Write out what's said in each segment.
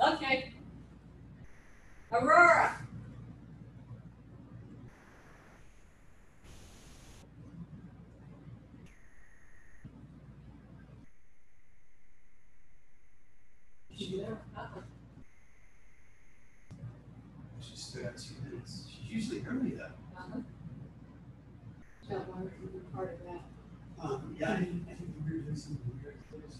Okay. Aurora. She there? She stood out 2 minutes. She's usually early though. Don't want to be part of that. Yeah, I think we're doing some weird things.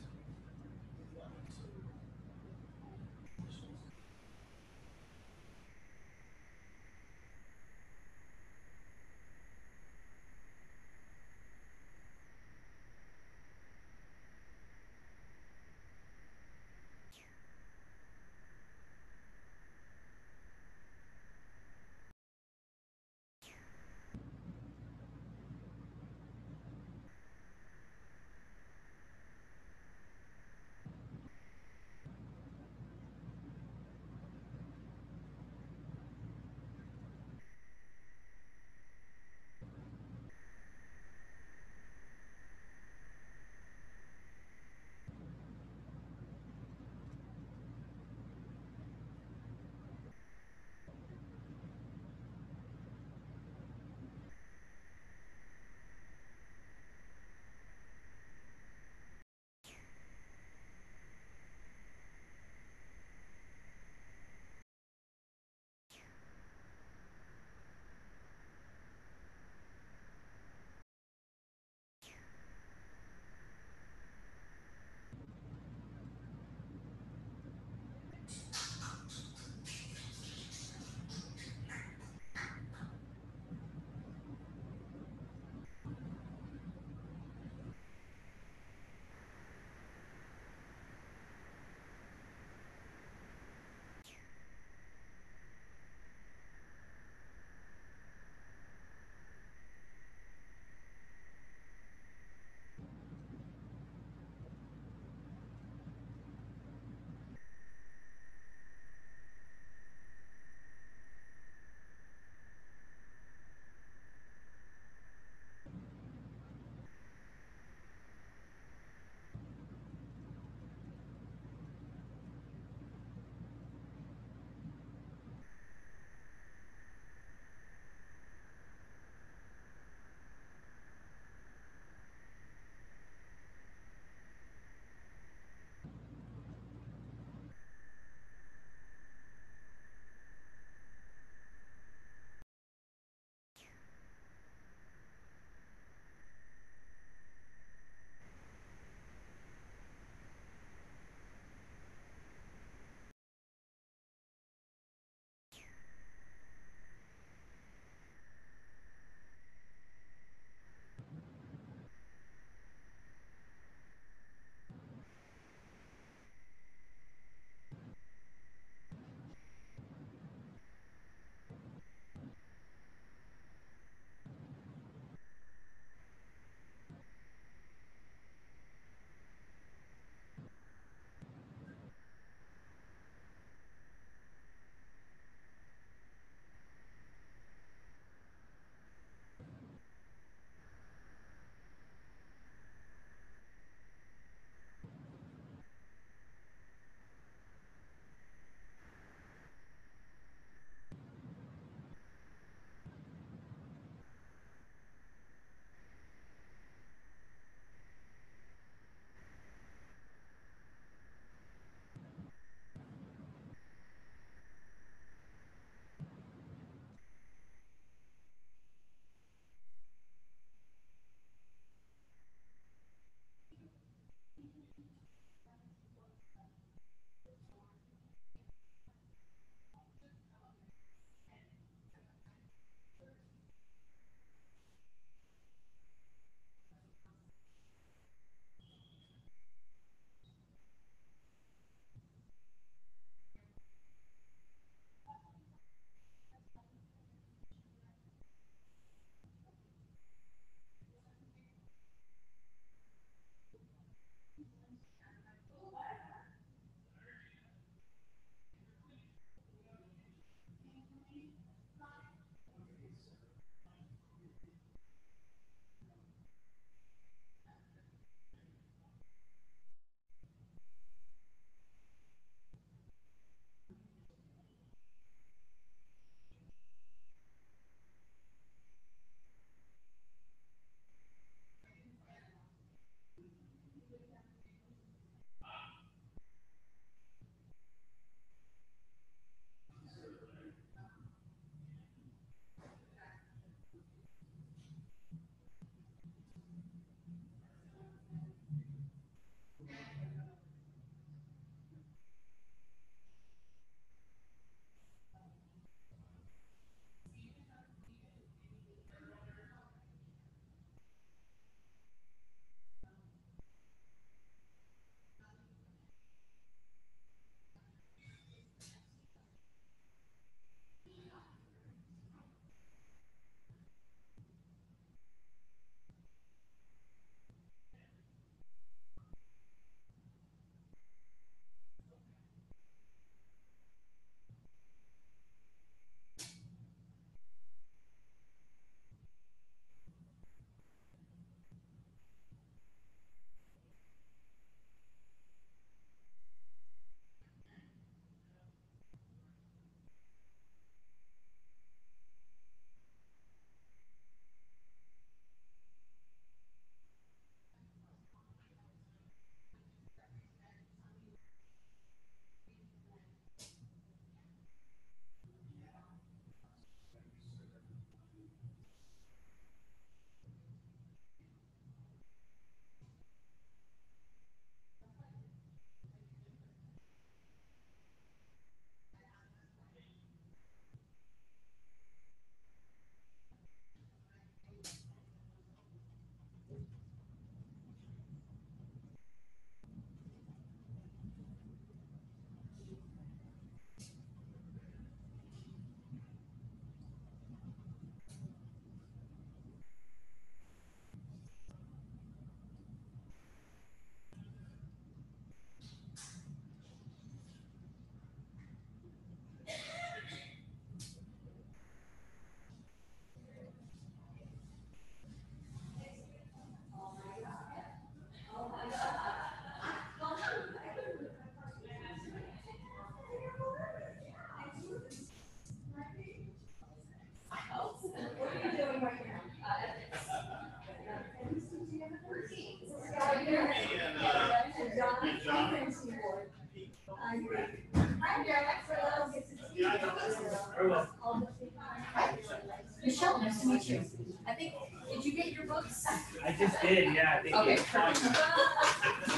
think, did you get your books? I just did, yeah. I think Okay. it's fine.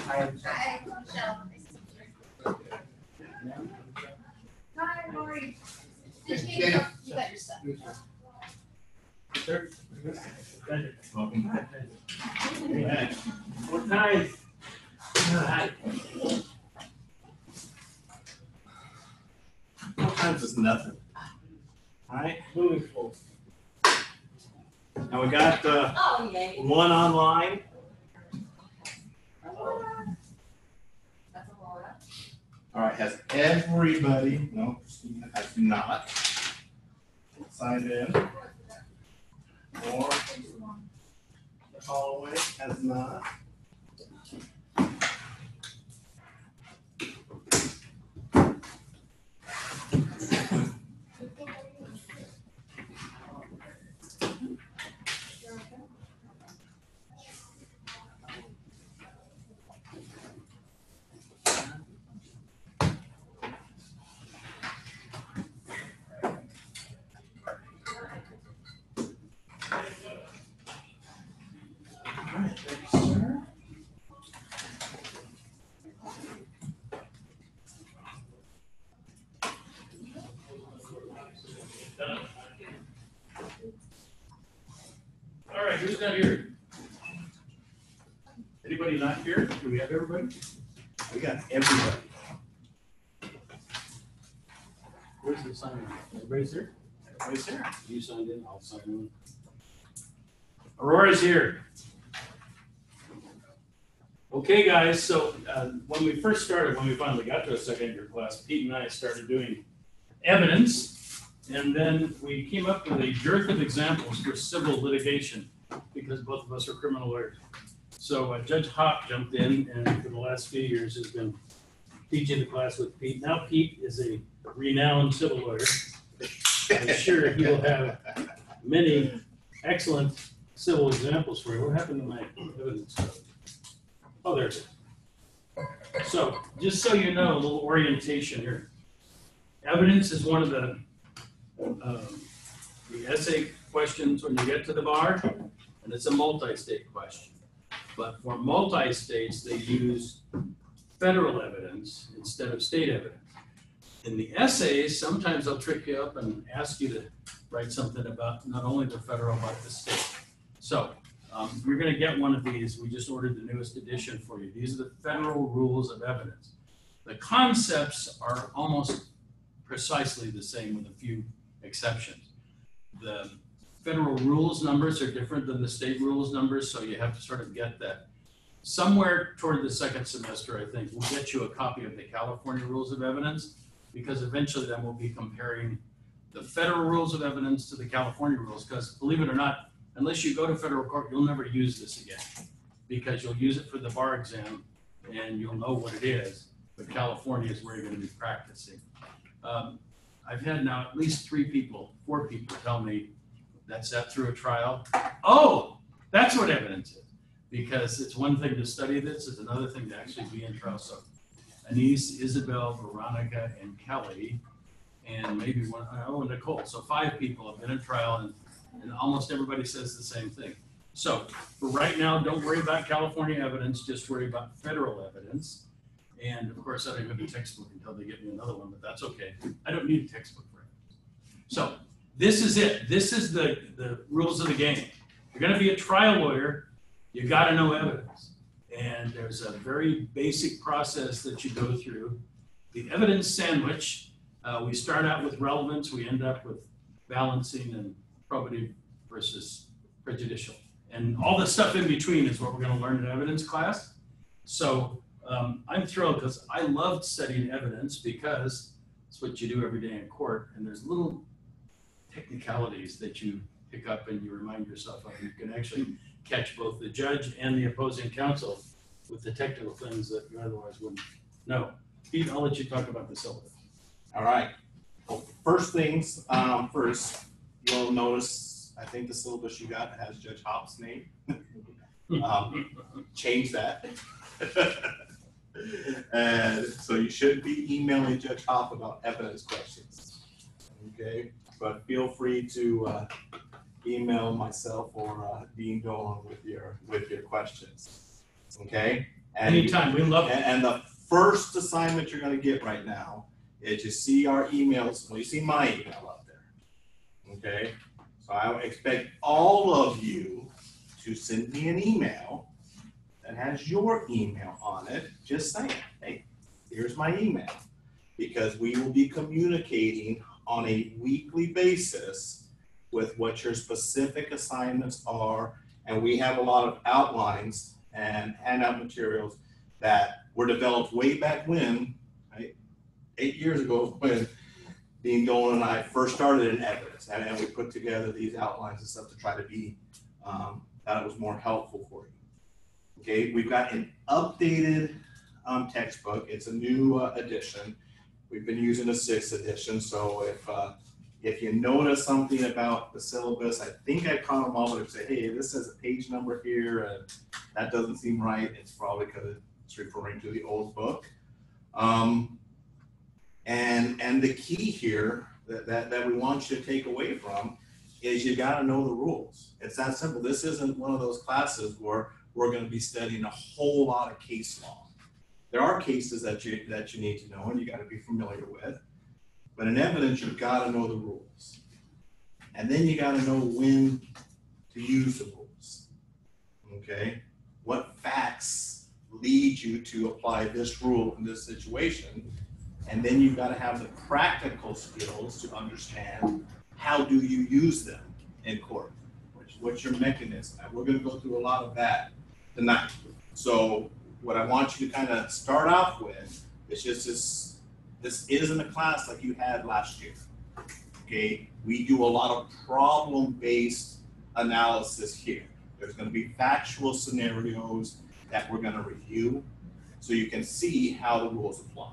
Hi, Michelle. Hi, Lori. Did you get your, you got your stuff? Sir? Pleasure. Welcome. Yeah. What time? Sometimes it's nothing. All right, Moving forward. now we got Oh, yay. one online. That's Aurora. All right, has everybody, no, Christina has not signed in. Or the hallway has not. All right, thank you, sir. All right, who's not here? Anybody not here? Do we have everybody? We got everybody. Where's the sign? Everybody's here? Everybody's here. You signed in, I'll sign in. Aurora's here. Okay, guys, so when we first started, when we finally got to a second year class, Pete and I started doing evidence, and then we came up with a dearth of examples for civil litigation, because both of us are criminal lawyers. So Judge Hop jumped in, and for the last few years has been teaching the class with Pete. Now Pete is a renowned civil lawyer. I'm sure he will have many excellent civil examples for you. What happened to my evidence? Oh, there it is. So, just so you know, a little orientation here. Evidence is one of the essay questions when you get to the bar, and it's a multi-state question. But for multi-states, they use federal evidence instead of state evidence. In the essays, sometimes they'll trick you up and ask you to write something about not only the federal, but the state. So, you're going to get one of these. We just ordered the newest edition for you. These are the federal rules of evidence. The concepts are almost precisely the same with a few exceptions. The federal rules numbers are different than the state rules numbers, so you have to sort of get that. Somewhere toward the second semester, I think, we'll get you a copy of the California rules of evidence, because eventually then we'll be comparing the federal rules of evidence to the California rules, because believe it or not, unless you go to federal court, you'll never use this again, because you'll use it for the bar exam and you'll know what it is, but California is where you're going to be practicing. I've had now at least 4 people tell me that's that through a trial. Oh, that's what evidence is, because it's one thing to study this, it's another thing to actually be in trial. So Anise, Isabel, Veronica, and Kelly, and maybe one, oh, Nicole. So 5 people have been in trial, and almost everybody says the same thing. So for right now, don't worry about California evidence, just worry about federal evidence. And of course, I don't have a textbook until they get me another one, but that's okay. I don't need a textbook for it. So this is it. This is the rules of the game. You're going to be a trial lawyer, you got to know evidence. And there's a very basic process that you go through. The evidence sandwich, we start out with relevance, we end up with balancing and probative versus prejudicial. And all the stuff in between is what we're going to learn in evidence class. So I'm thrilled because I loved studying evidence, because it's what you do every day in court. And there's little technicalities that you pick up and you remind yourself of. You can actually catch both the judge and the opposing counsel with the technical things that you otherwise wouldn't know. Pete, I'll let you talk about the syllabus. All right. Well, first things first, you'll notice, I think the syllabus you got has Judge Hop's name. Change that. And so you should be emailing Judge Hop about evidence questions. Okay, but feel free to email myself or Dean Dolan with your questions. Okay? And Anytime, we love it. and the first assignment you're going to get right now is you see our emails. Well, you see my email up there. Okay? So I expect all of you to send me an email that has your email on it, just saying, hey, here's my email. Because we will be communicating on a weekly basis with what your specific assignments are. And we have a lot of outlines and handout materials that were developed way back when, right? 8 years ago, when Dean Dolan and I first started in evidence. And we put together these outlines and stuff to try to be, that it was more helpful for you. Okay, we've got an updated textbook. It's a new edition. We've been using the 6th edition, so if you notice something about the syllabus, I think I caught them all and say, hey, this has a page number here, and that doesn't seem right. It's probably because it's referring to the old book. And the key here that we want you to take away from is you got to know the rules. It's that simple. This isn't one of those classes where we're going to be studying a whole lot of case law. There are cases that you need to know and you got to be familiar with, but in evidence you've got to know the rules, and then you got to know when to use the rules. Okay, what facts lead you to apply this rule in this situation, and then you've got to have the practical skills to understand how do you use them in court. What's your mechanism? And we're going to go through a lot of that tonight. So what I want you to kind of start off with is just this isn't a class like you had last year. Okay, we do a lot of problem-based analysis here. There's going to be factual scenarios that we're going to review so you can see how the rules apply.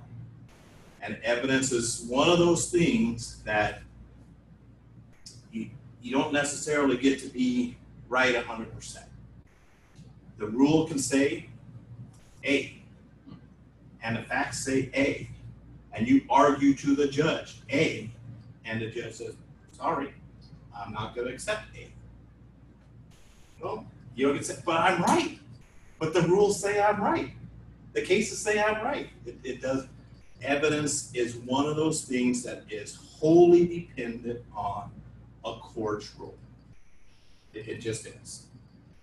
And evidence is one of those things that you don't necessarily get to be right 100%. The rule can say A, and the facts say A, and you argue to the judge A, and the judge says, sorry, I'm not going to accept A. Well, you don't get to say, but I'm right. But the rules say I'm right. The cases say I'm right. It does. Evidence is one of those things that is wholly dependent on a court's rule. It just is.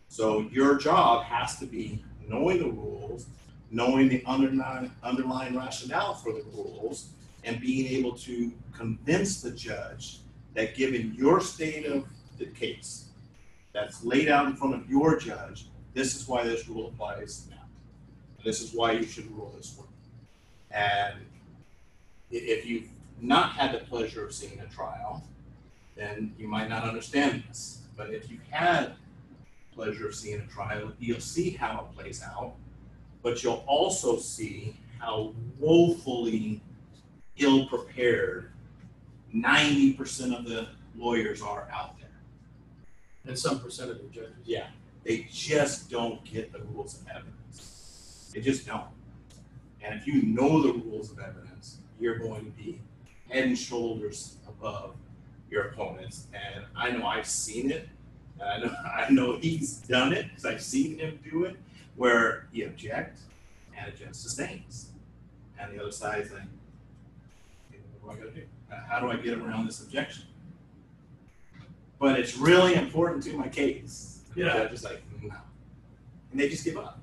So your job has to be knowing the rules, knowing the underlying rationale for the rules, and being able to convince the judge that given your state of the case that's laid out in front of your judge, this is why this rule applies now. This is why you should rule this way. And if you've not had the pleasure of seeing a trial, then you might not understand this. But if you've had the pleasure of seeing a trial, you'll see how it plays out, but you'll also see how woefully ill-prepared 90% of the lawyers are out there. And some percent of the judges. Yeah, they just don't get the rules of evidence. They just don't. And if you know the rules of evidence, you're going to be head and shoulders above your opponents. And I know I've seen it. And I know he's done it because I've seen him do it, where he objects and the judge sustains. And the other side is like, okay, what do I got to do? How do I get around this objection? But it's really important to my case. Yeah. The judge is like, no. And they just give up.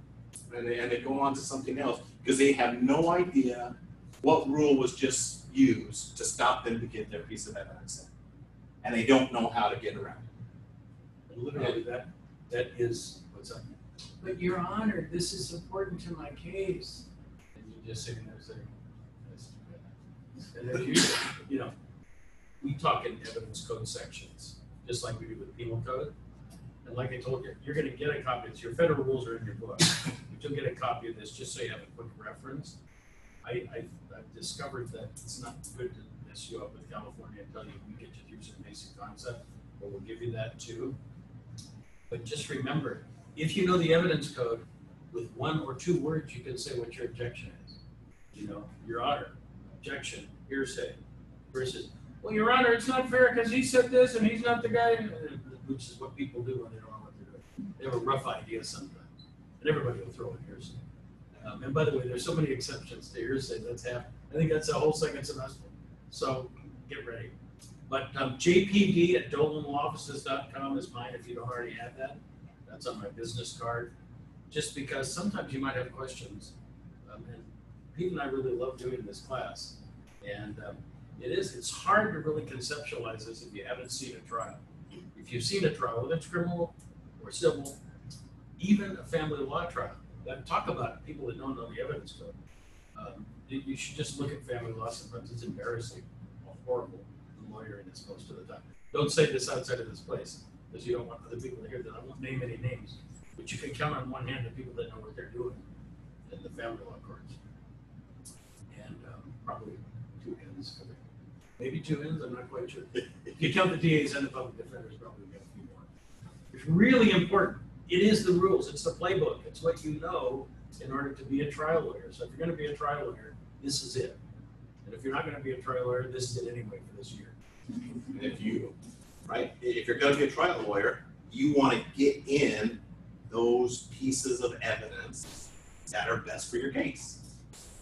And they go on to something else because they have no idea what rule was just used to stop them to get their piece of evidence in. And they don't know how to get around it. Literally, that is what's up. But Your Honor, this is important to my case. And you're just sitting there saying, that's too bad. And if you know, we talk in evidence code sections, just like we do with penal code. And like I told you, you're going to get a copy. It's your federal rules are in your book. But you'll get a copy of this just so you have a quick reference. I've discovered that it's not good to mess you up with California and tell you we get you through some basic concept, but we'll give you that too. But just remember, if you know the evidence code, with 1 or 2 words, you can say what your objection is. You know, Your Honor, objection, hearsay, versus, well, Your Honor, it's not fair because he said this and he's not the guy. which is what people do when they don't know what they're doing. They have a rough idea sometimes, and everybody will throw in hearsay. And by the way, there's so many exceptions to hearsay. I think that's a whole second semester. So get ready. But jpd@dolanlawoffices.com is mine if you don't already have that. That's on my business card. Just because sometimes you might have questions. And Pete and I really love doing this class. And it's hard to really conceptualize this if you haven't seen a trial. If you've seen a trial, whether it's criminal or civil, even a family law trial, talk about people that don't know the evidence code. You should just look at family law. Sometimes it's embarrassing or horrible. The lawyering is most of the time. Don't say this outside of this place because you don't want other people to hear that. I won't name any names, but you can count on one hand the people that know what they're doing in the family law courts. And probably two ends. Maybe two ends, I'm not quite sure. If you count the DAs and the public defenders, probably got a few more. It's really important. It is the rules. It's the playbook. It's what you know in order to be a trial lawyer. So if you're going to be a trial lawyer, this is it. And if you're not going to be a trial lawyer, this is it anyway for this year. And if you're going to be a trial lawyer, you want to get in those pieces of evidence that are best for your case,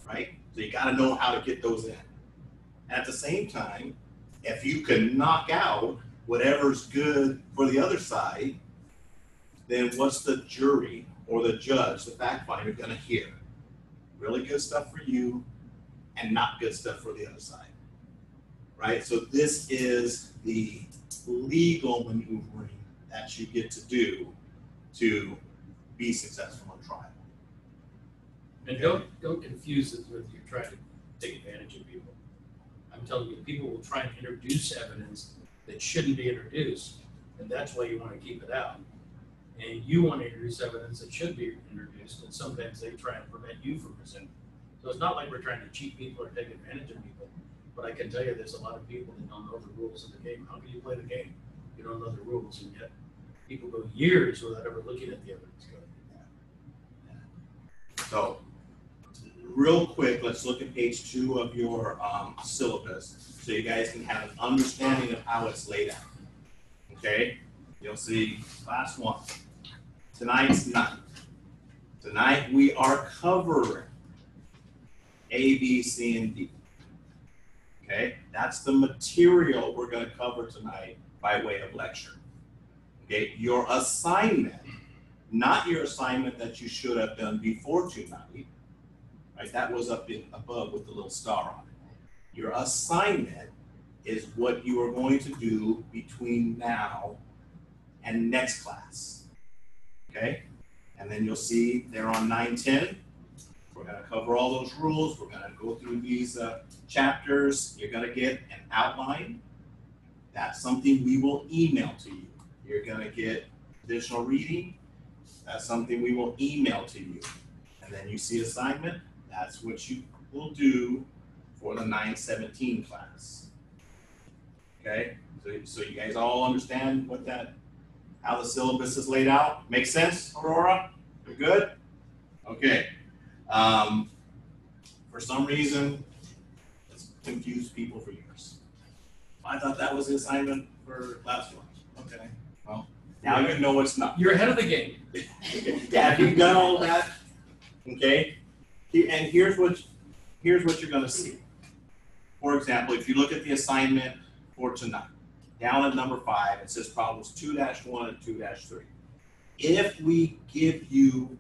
right? So you got to know how to get those in. At the same time, if you can knock out whatever's good for the other side, then what's the jury or the judge, the fact finder, going to hear? Really good stuff for you and not good stuff for the other side, right? So this is the legal maneuvering that you get to do to be successful in trial. And don't confuse it with you trying to take advantage of people. I'm telling you, people will try and introduce evidence that shouldn't be introduced, and that's why you want to keep it out. And you want to introduce evidence that should be introduced, and sometimes they try and prevent you from presenting. So it's not like we're trying to cheat people or take advantage of people, but I can tell you there's a lot of people that don't know the rules of the game. How can you play the game? You don't know the rules, and yet people go years without ever looking at the evidence code. So, real quick, let's look at page 2 of your syllabus so you guys can have an understanding of how it's laid out. Okay? You'll see class 1. Tonight's 9. Tonight we are covering A, B, C, and D. Okay? That's the material we're going to cover tonight by way of lecture. Okay? Your assignment, not your assignment that you should have done before tonight, right? That was up above with the little star on it. Your assignment is what you are going to do between now and next class. Okay? And then you'll see there on 9-10, we're going to cover all those rules. We're going to go through these chapters. You're going to get an outline. That's something we will email to you. You're going to get additional reading. That's something we will email to you. And then you see assignment. That's what you will do for the 9-17 class. Okay? So you guys all understand what how the syllabus is laid out? Make sense, Aurora? You're good? Okay. For some reason, it's confused people for years. I thought that was the assignment for last one. Okay. Well, now you know it's not. You're ahead of the game. Yeah, have you done all that? Okay. And here's what you're going to see. For example, if you look at the assignment for tonight, down at number 5, it says problems 2-1 and 2-3. If we give you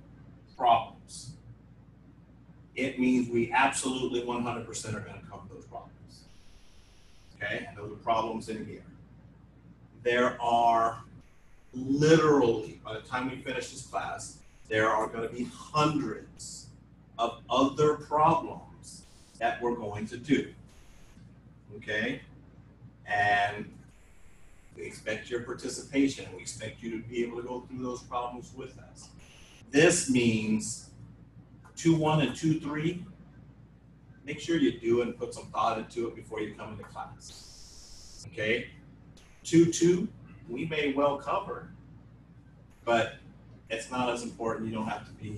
problems, it means we absolutely 100% are going to cover those problems. Okay, and those are problems in here. There are literally, by the time we finish this class, there are going to be hundreds of other problems that we're going to do. Okay, and we expect your participation. We expect you to be able to go through those problems with us. This means 2-1 and 2-3. Make sure you do it and put some thought into it before you come into class. Okay? 2-2, we may well cover, but it's not as important. You don't have to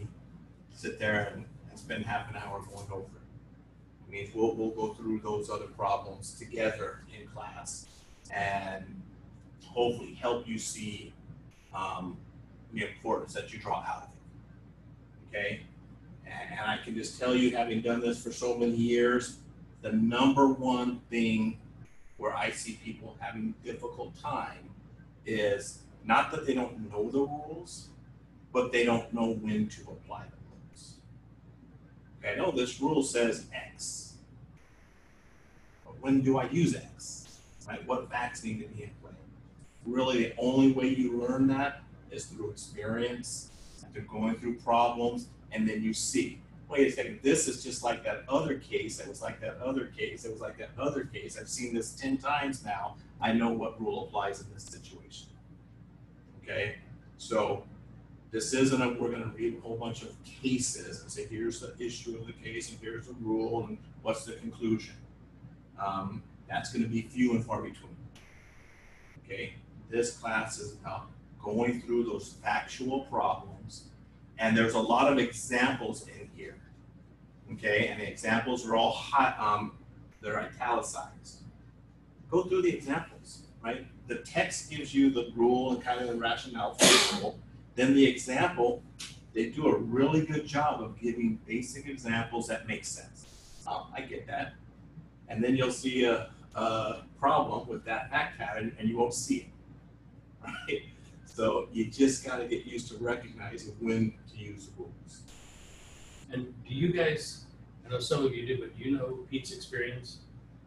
sit there and spend half an hour going over it. It means we'll go through those other problems together in class and hopefully help you see the importance that you draw out of it. Okay? And I can just tell you, having done this for so many years, the number one thing where I see people having a difficult time is not that they don't know the rules, but they don't know when to apply the rules. Okay, I know this rule says X, but when do I use X? Right? What facts need to be in play? Really, the only way you learn that is through experience, through going through problems, and then you see, wait a second, this is just like that other case, it was like that other case, it was like that other case. I've seen this 10 times now. I know what rule applies in this situation. Okay, so this isn't we're going to read a whole bunch of cases and say, here's the issue of the case, and here's the rule, and what's the conclusion. That's going to be few and far between. Okay, this class is about going through those factual problems, and there's a lot of examples in here. Okay, and the examples are all they're italicized. Go through the examples, right? The text gives you the rule and kind of the rationale for the rule. Then the example, they do a really good job of giving basic examples that make sense. Oh, I get that. And then you'll see a problem with that fact pattern and you won't see it, right? So you just got to get used to recognizing when to use the rules. And do you guys, I know some of you do, but do you know Pete's experience?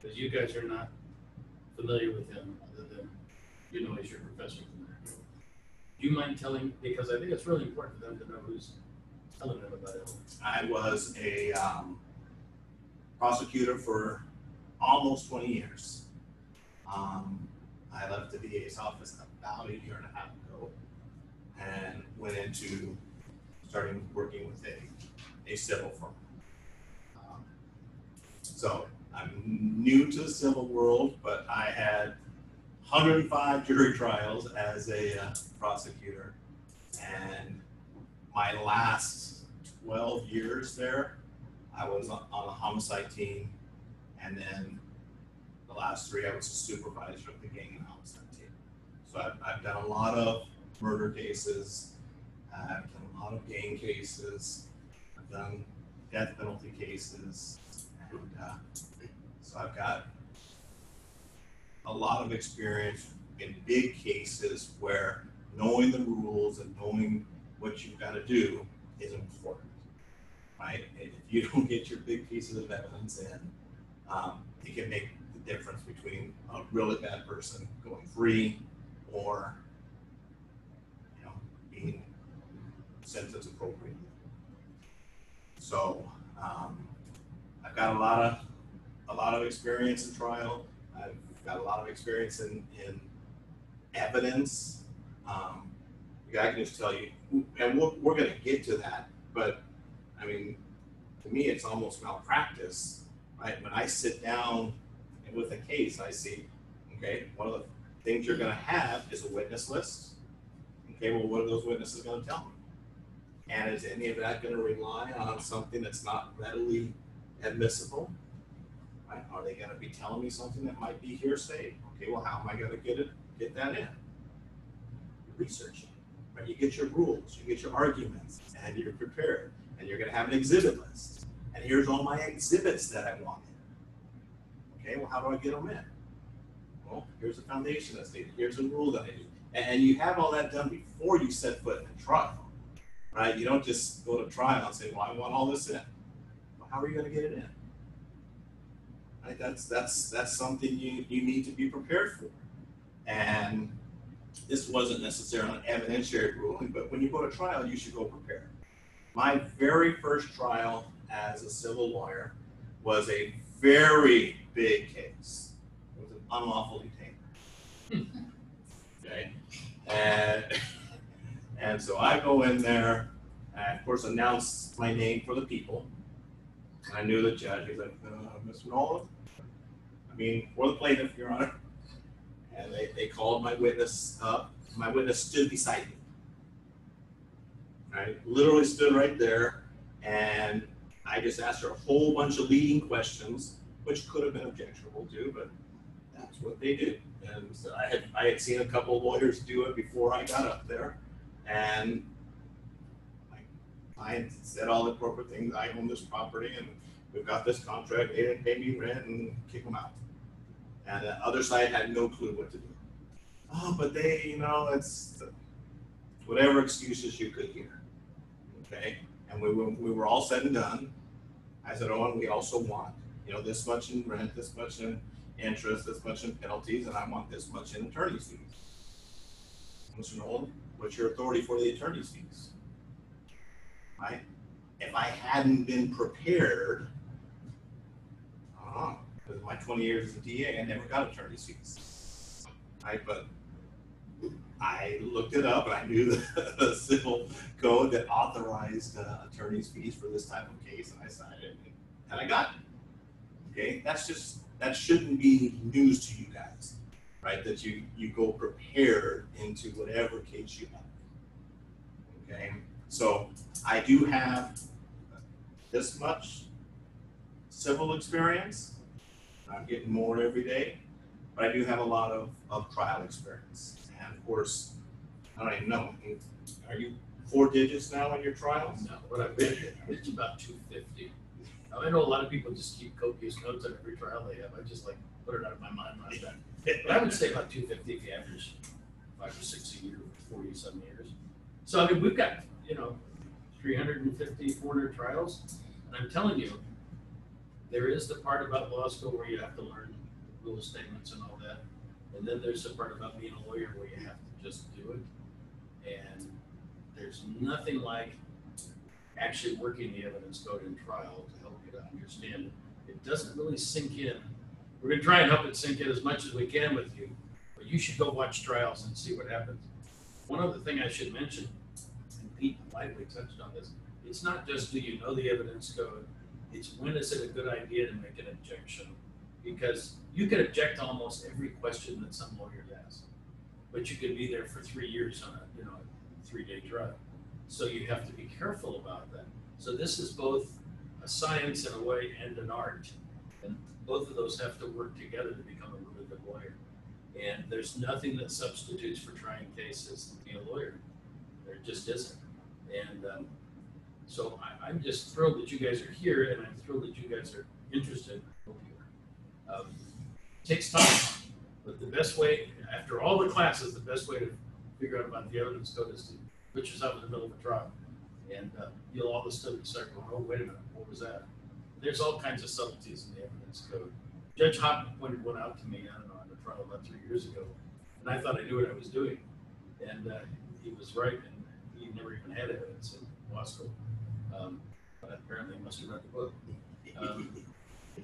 Because you guys are not familiar with him other than you know he's your professor from there. Do you mind telling, because I think it's really important for them to know who's telling them about it. I was a prosecutor for almost 20 years. I left the VA's office about a year and a half ago and went into starting working with a civil firm. So I'm new to the civil world, but I had 105 jury trials as a prosecutor, and my last 12 years there, I was on a homicide team, and then the last 3 I was a supervisor of the gang and homicide team. So I've done a lot of murder cases, I've done a lot of gang cases, I've done death penalty cases, and so I've got a lot of experience in big cases where knowing the rules and knowing what you've got to do is important, right? And if you don't get your big pieces of evidence in, it can make the difference between a really bad person going free or, you know, being sentenced appropriately. So I've got a lot of experience in trial. I've got a lot of experience in evidence. I can just tell you, and we're going to get to that, but I mean, to me, it's almost malpractice, right? When I sit down with a case, I see, okay, one of the things you're going to have is a witness list. Okay, well, what are those witnesses going to tell me? And is any of that going to rely on something that's not readily admissible? Right? Are they going to be telling me something that might be hearsay? Okay, well, how am I going to get that in? You research it, right? You get your rules, you get your arguments, and you're prepared. And you're going to have an exhibit list. And here's all my exhibits that I want in. Okay, well, how do I get them in? Well, here's a foundation that's needed. Here's a rule that I do. And you have all that done before you set foot in a trial, right? You don't just go to trial and say, well, I want all this in. Well, how are you going to get it in? Right? That's something you need to be prepared for. And this wasn't necessarily an evidentiary ruling, but when you go to trial, you should go prepared. My very first trial as a civil lawyer was a very big case. It was an unlawful detainer. Okay, and so I go in there, and of course announce my name for the people. And I knew the judge. He's like, Mr. Nolan, I mean, for the plaintiff, Your Honor. And they called my witness up. My witness stood beside me. I literally stood right there, and I just asked her a whole bunch of leading questions, which could have been objectionable too, but That's what they do. And so I had seen a couple of lawyers do it before I got up there, and I said all the corporate things. I own this property, and we've got this contract. They didn't pay me rent, and kick them out. And the other side had no clue what to do. Oh, but they, it's whatever excuses you could hear. Okay, and we were all said and done. I said, oh, and we also want, this much in rent, this much in interest, this much in penalties, and I want this much in attorney's fees. Mr. Nolan, what's your authority for the attorney's fees? Right? If I hadn't been prepared, because my 20 years as a DA, I never got attorney's fees. Right? But I looked it up, and I knew the civil code that authorized attorney's fees for this type of case, and I signed it, and I got it. Okay, that shouldn't be news to you guys, right? That you go prepared into whatever case you have. Okay, so I do have this much civil experience. I'm getting more every day, but I do have a lot of trial experience. And of course, I don't even know. Are you 4 digits now in your trials? No, what I've been, it's about 250. Now, I know a lot of people just keep copious notes on every trial they have. I just put it out of my mind last time. But I would say about 250 if you average 5 or 6 a year, 40-some years. So I mean, we've got 350, 400 trials, and I'm telling you, there is the part about law school where you have to learn rule statements and all that. And then there's the part about being a lawyer where you have to just do it. And there's nothing like actually working the evidence code in trial to help you to understand it. It doesn't really sink in. We're going to try and help it sink in as much as we can with you, but you should go watch trials and see what happens. One other thing I should mention, and Pete lightly touched on this, it's not just do you know the evidence code, it's when is it a good idea to make an objection, because you can object to almost every question that some lawyers ask, but you could be there for 3 years on a 3-day trial. So you have to be careful about that. So this is both a science in a way and an art, and both of those have to work together to become a really good lawyer. And there's nothing that substitutes for trying cases to be a lawyer. There just isn't. And so I'm just thrilled that you guys are here, and I'm thrilled that you guys are interested. It takes time, but the best way, after all the classes, the best way to figure out about the evidence code is to put yourself in the middle of a trial. And you'll all of a sudden start going, oh, wait a minute, what was that? There's all kinds of subtleties in the evidence code. Judge Hopp pointed one out to me, I don't know, on the trial about 3 years ago, and I thought I knew what I was doing. And he was right, and he never even had evidence in law school. But apparently he must have read the book.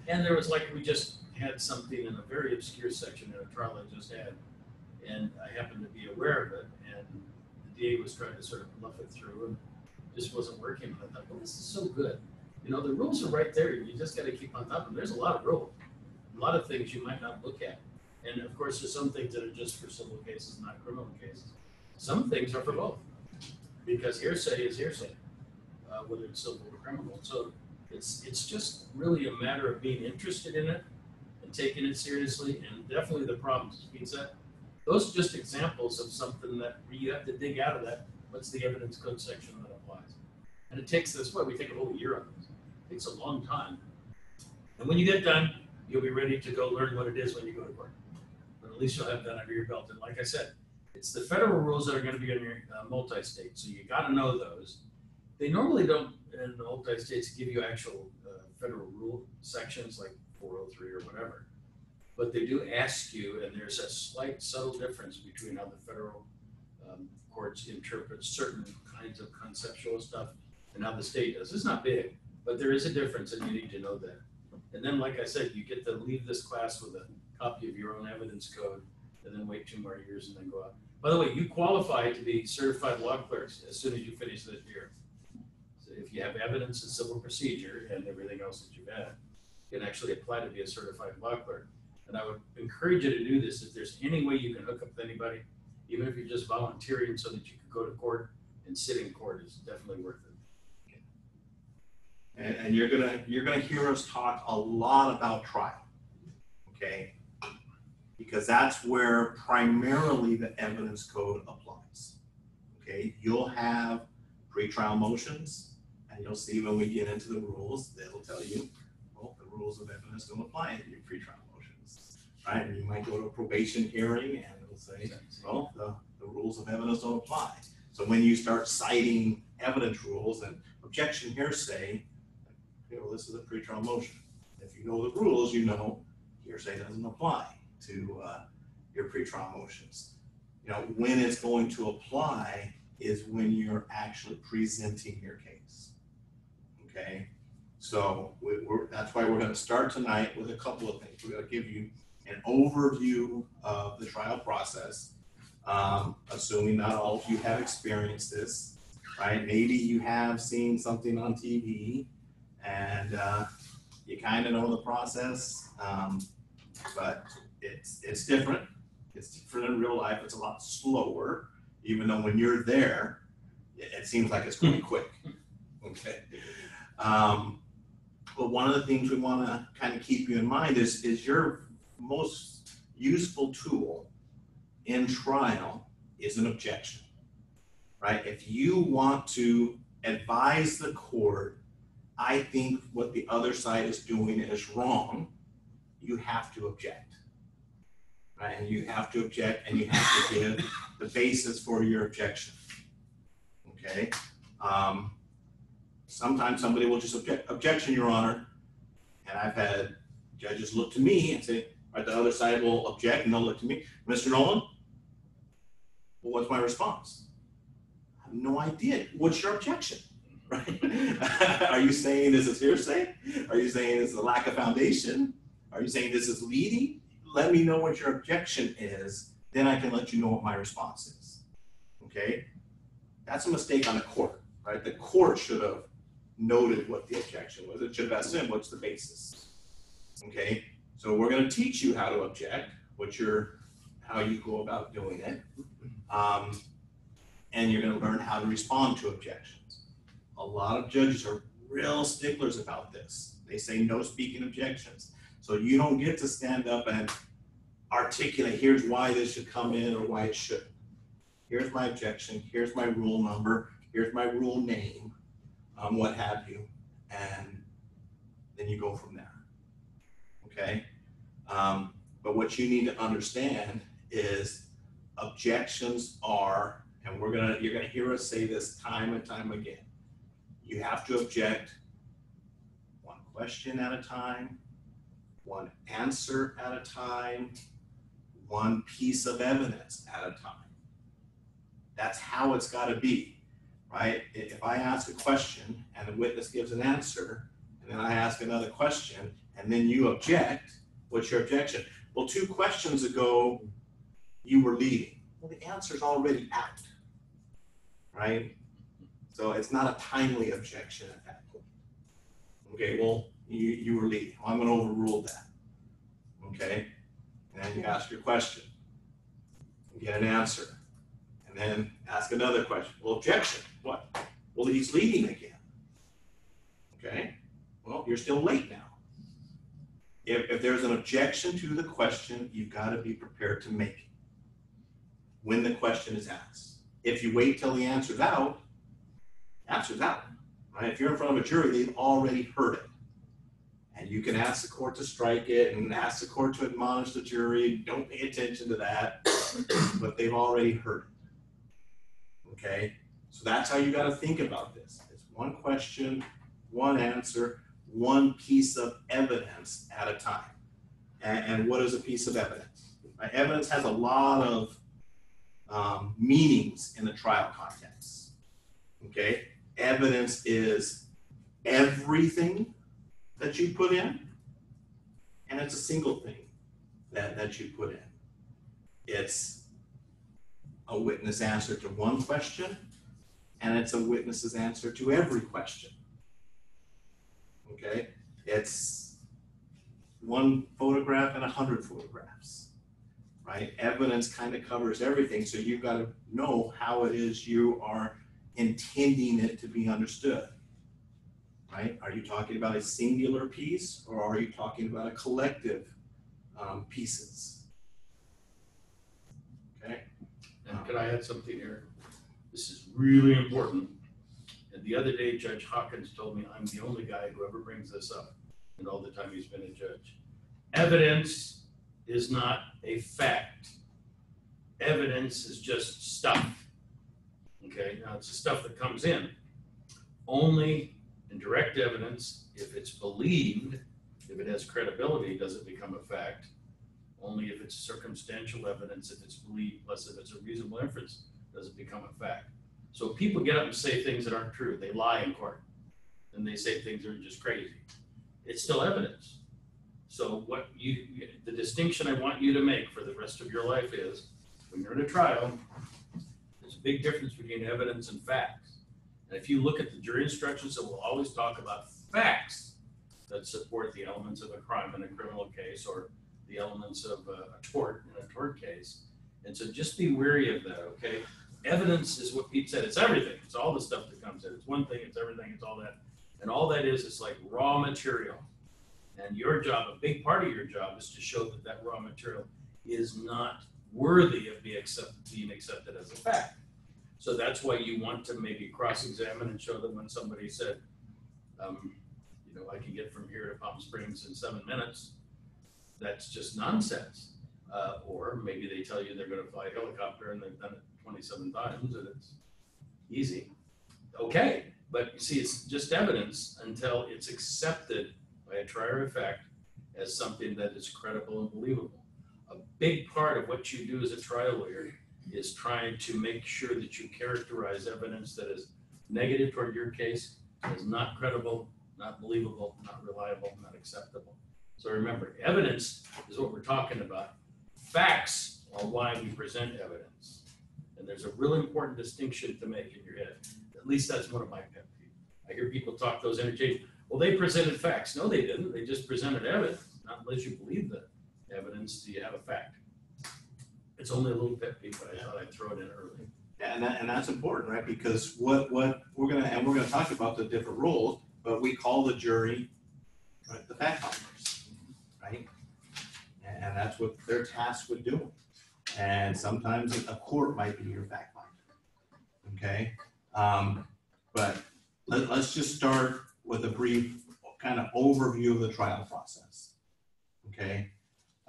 And there was we just had something in a very obscure section in a trial I just had, and I happened to be aware of it, and the DA was trying to sort of bluff it through, and just wasn't working. And I thought, well, this is so good. The rules are right there. You just got to keep on top of them. There's a lot of rules, a lot of things you might not look at. And of course, there's some things that are just for civil cases, not criminal cases. Some things are for both, because hearsay is hearsay, whether it's civil or criminal. So it's just really a matter of being interested in it and taking it seriously, and definitely the problems. Pete said, those are just examples of something that you have to dig out of that. What's the evidence code section that applies? And it takes this, we take a whole year on this. It takes a long time. And when you get done, you'll be ready to go learn what it is when you go to court. But at least you'll have that under your belt. And like I said, it's the federal rules that are going to be on your multi-state. So you got to know those. They normally don't, in the multi-states, give you actual federal rule sections like 403 or whatever. But they do ask you, and there's a slight subtle difference between how the federal courts interpret certain kinds of conceptual stuff and how the state does. It's not big, but there is a difference, and you need to know that. And then, like I said, you get to leave this class with a copy of your own evidence code, and then wait 2 more years and then go out. By the way, you qualify to be certified law clerks as soon as you finish this year. So if you have evidence and civil procedure and everything else that you've had, you can actually apply to be a certified law clerk. And I would encourage you to do this. If there's any way you can hook up with anybody, even if you're just volunteering so that you can go to court and sit in court, is definitely worth it. And you're gonna hear us talk a lot about trial. Okay. because that's where primarily the evidence code applies. Okay, you'll have pretrial motions, and you'll see when we get into the rules, they'll tell you, well, the rules of evidence don't apply to your pretrial motions, right? And you might go to a probation hearing and it'll say, well, the rules of evidence don't apply. So when you start citing evidence rules and objection hearsay, this is a pretrial motion. If you know the rules, you know hearsay doesn't apply to your pretrial motions. When it's going to apply is when you're actually presenting your case. Okay, so that's why we're going to start tonight with a couple of things. We're going to give you an overview of the trial process, assuming not all of you have experienced this, right? Maybe you have seen something on TV and you kind of know the process, but it's different. It's different in real life. It's a lot slower, even though when you're there, it seems like it's going quick. Okay. But one of the things we want to kind of keep you in mind is your most useful tool in trial is an objection, right? If you want to advise the court, I think what the other side is doing is wrong, you have to object, right? And you have to object, and you have to give the basis for your objection, okay? Sometimes somebody will just object, objection, Your Honor, and I've had judges look to me and say, right, the other side will object, and they'll look to me, Mr. Nolan, well, what's my response? I have no idea. What's your objection? Right? Are you saying this is hearsay? Are you saying this is a lack of foundation? Are you saying this is leading? Let me know what your objection is, then I can let you know what my response is. Okay? That's a mistake on the court, right? The court should have noted what the objection was. It should have asked him, what's the basis? Okay? So we're going to teach you how to object, how you go about doing it, and you're going to learn how to respond to objections. A lot of judges are real sticklers about this. They say no speaking objections. So you don't get to stand up and articulate, here's why this should come in or why it shouldn't. Here's my objection, here's my rule number, here's my rule name, what have you, and then you go from there, okay? But what you need to understand is objections are, and you're gonna hear us say this time and time again, you have to object one question at a time, one answer at a time, one piece of evidence at a time. That's how it's got to be, right? If I ask a question and the witness gives an answer, and then I ask another question, and then you object, what's your objection? Well, 2 questions ago, you were leading. Well, the answer's already out, right? So it's not a timely objection at that point. Okay, well, you were leading. Well, I'm going to overrule that. Okay, and then you ask your question, you get an answer, and then ask another question. Well, objection, what? Well, he's leading again. Okay, well, you're still late now. If there's an objection to the question, you've got to be prepared to make it when the question is asked. If you wait till the answer's out, right? If you're in front of a jury, they've already heard it. And you can ask the court to strike it and ask the court to admonish the jury, don't pay attention to that, but they've already heard it, okay? So that's how you gotta think about this. It's one question, one answer, one piece of evidence at a time. And what is a piece of evidence? Right? Evidence has a lot of meanings in the trial context, okay? Evidence is everything that you put in, and it's a single thing that you put in. It's a witness answer to one question, and it's a witness's answer to every question. Okay? It's one photograph and 100 photographs, right? Evidence kind of covers everything, so you've got to know how it is you are intending it to be understood. Right? Are you talking about a singular piece, or are you talking about a collective pieces? Okay? And could I add something here? This is really important. And the other day, Judge Hawkins told me I'm the only guy who ever brings this up in all the time he's been a judge. Evidence is not a fact. Evidence is just stuff. Okay, now it's the stuff that comes in. Only in direct evidence, if it's believed, if it has credibility, does it become a fact. Only if it's circumstantial evidence, if it's believed, plus if it's a reasonable inference, does it become a fact. So people get up and say things that aren't true. They lie in court. And they say things that are just crazy. It's still evidence. So the distinction I want you to make for the rest of your life is, when you're in a trial, there's a big difference between evidence and facts. And if you look at the jury instructions, it will always talk about facts that support the elements of a crime in a criminal case, or the elements of a tort in a tort case. And so just be wary of that, okay? Evidence is what Pete said. It's everything. It's all the stuff that comes in. It's one thing, it's everything, it's all that. And all that is like raw material. And your job, a big part of your job, is to show that that raw material is not worthy of being accepted as a fact. So that's why you want to maybe cross-examine and show that when somebody said, I can get from here to Palm Springs in 7 minutes, that's just nonsense. Or maybe they tell you they're going to fly a helicopter and they've done it 27 times and it's easy. Okay, but you see, it's just evidence until it's accepted by a trier of fact as something that is credible and believable. A big part of what you do as a trial lawyer is trying to make sure that you characterize evidence that is negative toward your case as not credible, not believable, not reliable, not acceptable. So remember, evidence is what we're talking about. Facts are why we present evidence. And there's a really important distinction to make in your head. At least that's one of my pet peeves. I hear people talk those interchange. Well, they presented facts. No, they didn't. They just presented evidence. Not unless you believe the evidence do you have a fact. It's only a little pet peeve, but I thought I'd throw it in early. Yeah, and that's important, right? Because what we're gonna talk about the different rules, but we call the jury, right, the fact finders, right? And that's what they're tasked with doing. And sometimes a court might be your fact finder. Okay, but let's just start with a brief kind of overview of the trial process. Okay.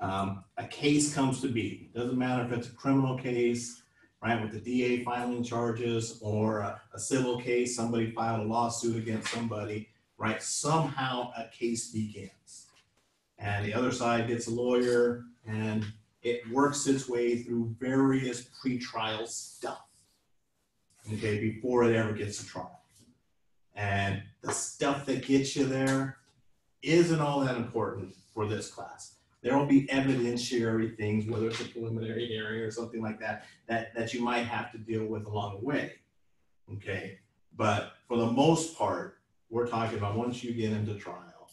A case comes to be. Doesn't matter if it's a criminal case, right, with the DA filing charges, or a civil case, somebody filed a lawsuit against somebody, right? Somehow a case begins. And the other side gets a lawyer, and it works its way through various pretrial stuff, okay, before it ever gets to trial. And the stuff that gets you there isn't all that important for this class. There will be evidentiary things, whether it's a preliminary hearing or something like that, that you might have to deal with along the way, okay? But for the most part, we're talking about once you get into trial,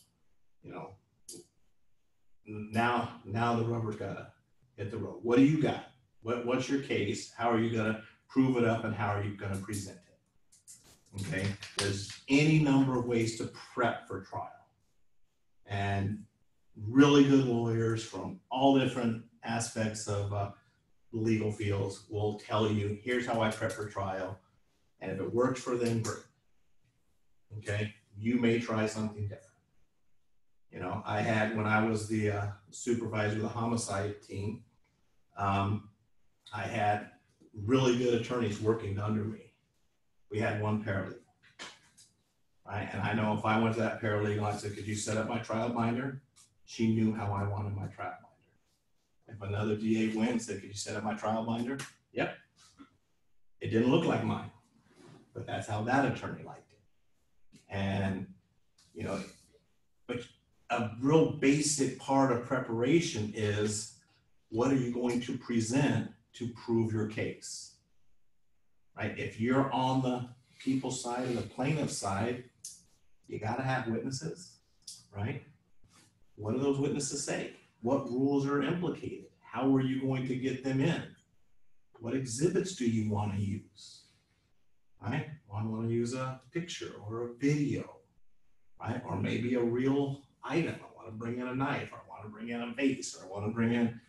now the rubber's gotta hit the road. What do you got? What's your case? How are you gonna prove it up, and how are you gonna present it? Okay, there's any number of ways to prep for trial. And really good lawyers from all different aspects of legal fields will tell you, here's how I prep for trial. And if it works for them, great. Okay, you may try something different. I had, when I was the supervisor of the homicide team, I had really good attorneys working under me. We had one paralegal. Right? And I know if I went to that paralegal, I said, could you set up my trial binder? She knew how I wanted my trial binder. If another DA went and said, could you set up my trial binder? Yep. It didn't look like mine, but that's how that attorney liked it. And, but a real basic part of preparation is, what are you going to present to prove your case? Right? If you're on the people's side and the plaintiff's side, you got to have witnesses, right? What do those witnesses say? What rules are implicated? How are you going to get them in? What exhibits do you want to use? Right? I want to use a picture or a video, right? Or maybe a real item. I want to bring in a knife, or I want to bring in a vase, or I want to bring in,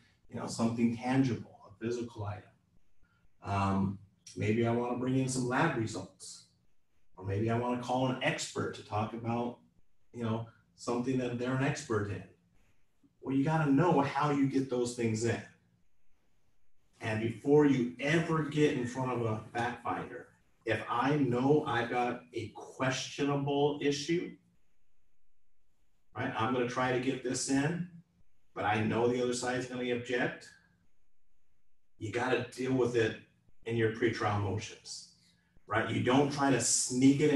something tangible, a physical item. Maybe I want to bring in some lab results, or maybe I want to call an expert to talk about, something that they're an expert in. Well, you got to know how you get those things in. And before you ever get in front of a fact finder, if I know I've got a questionable issue, right, I'm going to try to get this in, but I know the other side is going to object. You got to deal with it in your pretrial motions, right? You don't try to sneak it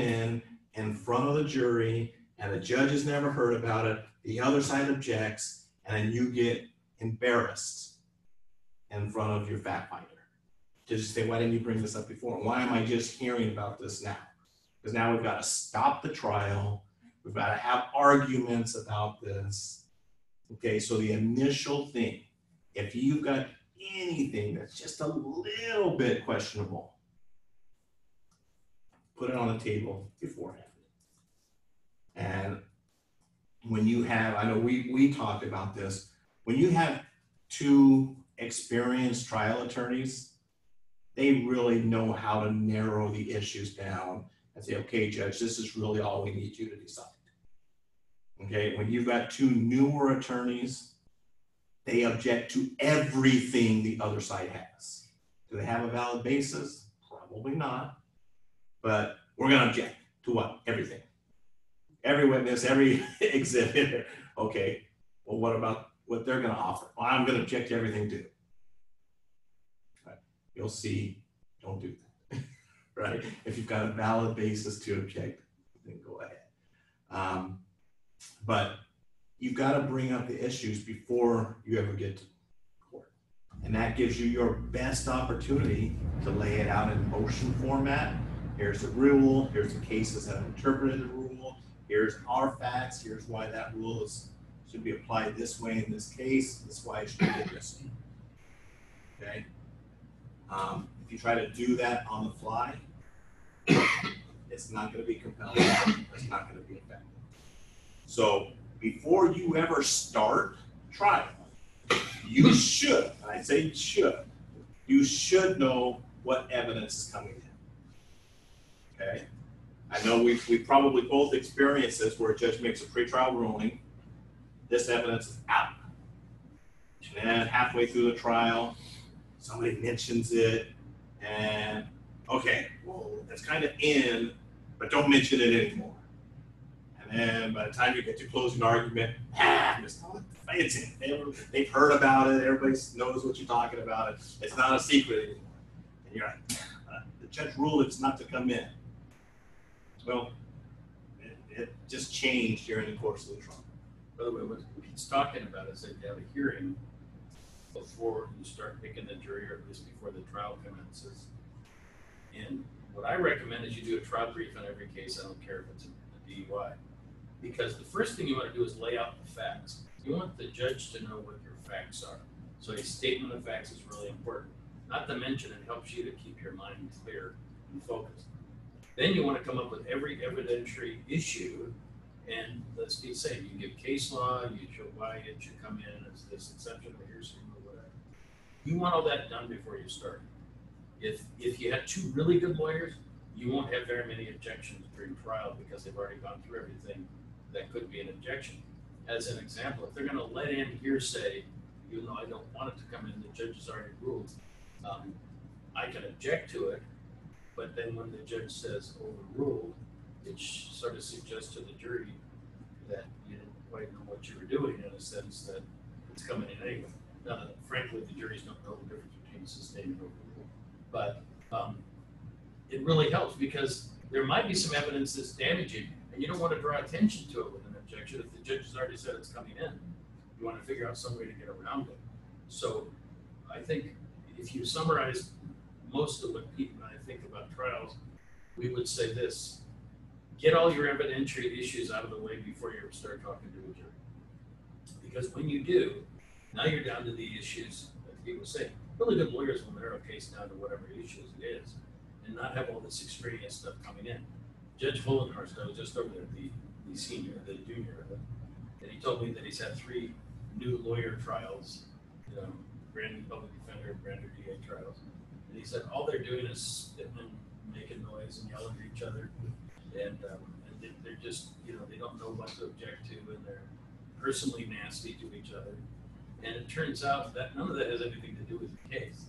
in front of the jury, and the judge has never heard about it. The other side objects, and then you get embarrassed in front of your fact finder. To just say, why didn't you bring this up before? Why am I just hearing about this now? Because now we've got to stop the trial. We've got to have arguments about this. Okay, so the initial thing, if you've got anything that's just a little bit questionable, put it on the table beforehand. And when you have, I know we talked about this, when you have two experienced trial attorneys, they really know how to narrow the issues down and say, okay, judge, this is really all we need you to decide. Okay, when you've got two newer attorneys, they object to everything the other side has. Do they have a valid basis? Probably not. But we're going to object to what? Everything. Every witness, every exhibit. Okay, well, what about what they're going to offer? Well, I'm going to object to everything too. Right. You'll see, don't do that. Right? If you've got a valid basis to object, then go ahead. But you've got to bring up the issues before you ever get to court. And that gives you your best opportunity to lay it out in motion format. Here's the rule, here's the cases that have interpreted the rule, here's our facts, here's why that rule should be applied this way in this case, this is why it should be this way. Okay? If you try to do that on the fly, it's not going to be compelling, it's not going to be effective. So before you ever start trial, you should, and I say should, you should know what evidence is coming in. Okay? I know we've probably both experienced this where a judge makes a pretrial ruling, this evidence is out. And then halfway through the trial, somebody mentions it, and okay, well, it's kind of in, but don't mention it anymore. And then by the time you get to closing argument, it's in. They've heard about it. Everybody knows what you're talking about. It's not a secret anymore. And you're like, the judge ruled it's not to come in. Well, it just changed during the course of the trial. By the way, what he's talking about is that you have a hearing before you start picking the jury, or at least before the trial commences. And what I recommend is you do a trial brief on every case. I don't care if it's a DUI. Because the first thing you want to do is lay out the facts. You want the judge to know what your facts are. So a statement of facts is really important. Not to mention it helps you to keep your mind clear and focused. Then you want to come up with every evidentiary issue, and let's be safe. You give case law, you show why it should come in as this exception or hearsay or whatever. You want all that done before you start. If you have two really good lawyers, you won't have very many objections during trial because they've already gone through everything that could be an objection. As an example, if they're going to let in hearsay, even though I don't want it to come in, the judge has already ruled, I can object to it, but then when the judge says overruled, it sort of suggests to the jury that you didn't quite know what you were doing, in a sense that it's coming in anyway. Now, frankly, the juries don't know the difference between sustained and overruled, but it really helps because there might be some evidence that's damaging, and you don't want to draw attention to it with an objection. If the judge has already said it's coming in, you want to figure out some way to get around it. So I think if you summarize most of what people and I think about trials, we would say this: get all your evidentiary issues out of the way before you ever start talking to a jury. Because when you do, now you're down to the issues, like people say. Really good lawyers will narrow a case down to whatever issues it is and not have all this extraneous stuff coming in. Judge Fullenhorst, I was just over there, the junior, and he told me that he's had 3 new lawyer trials, brand new public defender, brand new DA trials. And he said, all they're doing is spitting and making noise and yelling at each other. And they're just, they don't know what to object to, and they're personally nasty to each other. And it turns out that none of that has anything to do with the case.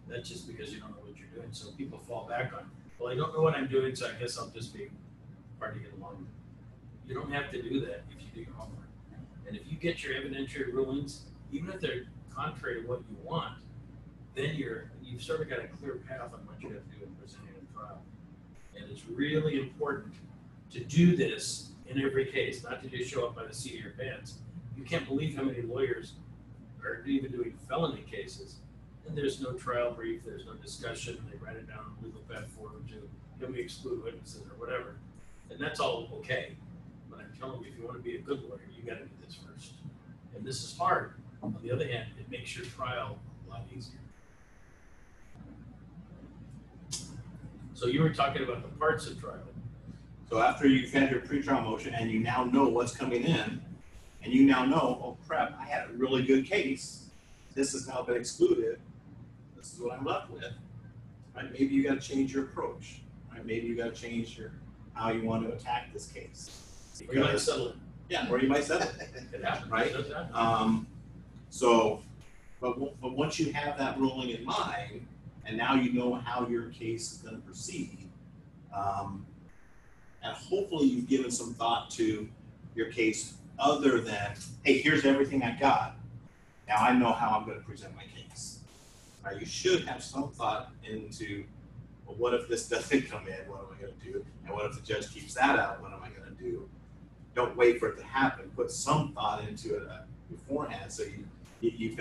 That's just because you don't know what you're doing. So people fall back on, well, I don't know what I'm doing, so I guess I'll just be hard to get along. You don't have to do that if you do your homework. And if you get your evidentiary rulings, even if they're contrary to what you want, then you've sort of got a clear path on what you have to do in presenting a trial. And it's really important to do this in every case, not to just show up by the seat of your pants. You can't believe how many lawyers are even doing felony cases, and there's no trial brief, there's no discussion, they write it down on a legal pad form to, can we exclude witnesses or whatever. And that's all okay. But I'm telling you, if you want to be a good lawyer, you got to do this first. And this is hard. On the other hand, it makes your trial a lot easier. So you were talking about the parts of trial. So after you've had your pretrial motion and you now know what's coming in, and you now know, oh crap, I had a really good case. This has now been excluded. This is what I'm left with. Right? Maybe you got to change your approach. Right? Maybe you got to change how you want to attack this case. Or you might settle it. Yeah, or you might settle it. It happens. Right? It does happen. But once you have that ruling in mind, and now you know how your case is going to proceed, and hopefully you've given some thought to your case other than, hey, here's everything I got. Now I know how I'm going to present my case. Right? You should have some thought into, well, what if this doesn't come in? What am I going to do? And what if the judge keeps that out? What am I going to do? Don't wait for it to happen. Put some thought into it beforehand, so you're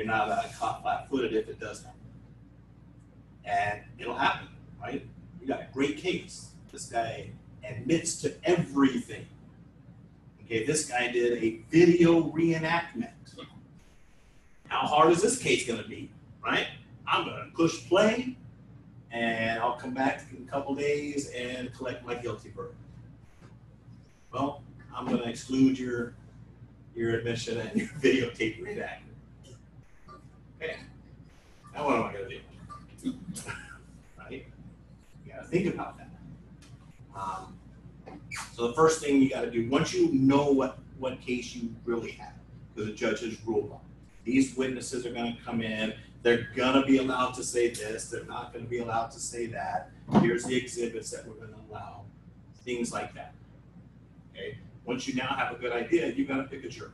not caught flat-footed if it does happen. And it'll happen, right? You got a great case. This guy admits to everything. Okay, this guy did a video reenactment. How hard is this case going to be, right? I'm going to push play, and I'll come back in a couple days and collect my guilty verdict. Well, I'm going to exclude your admission and your videotape reenactment. Okay, now what am I going to do? Right? You got to think about that. So the first thing you got to do, once you know what case you really have, because the judge has ruled on, these witnesses are going to come in, they're going to be allowed to say this, they're not going to be allowed to say that, here's the exhibits that we're going to allow, things like that. Okay? Once you now have a good idea, you've got to pick a jury.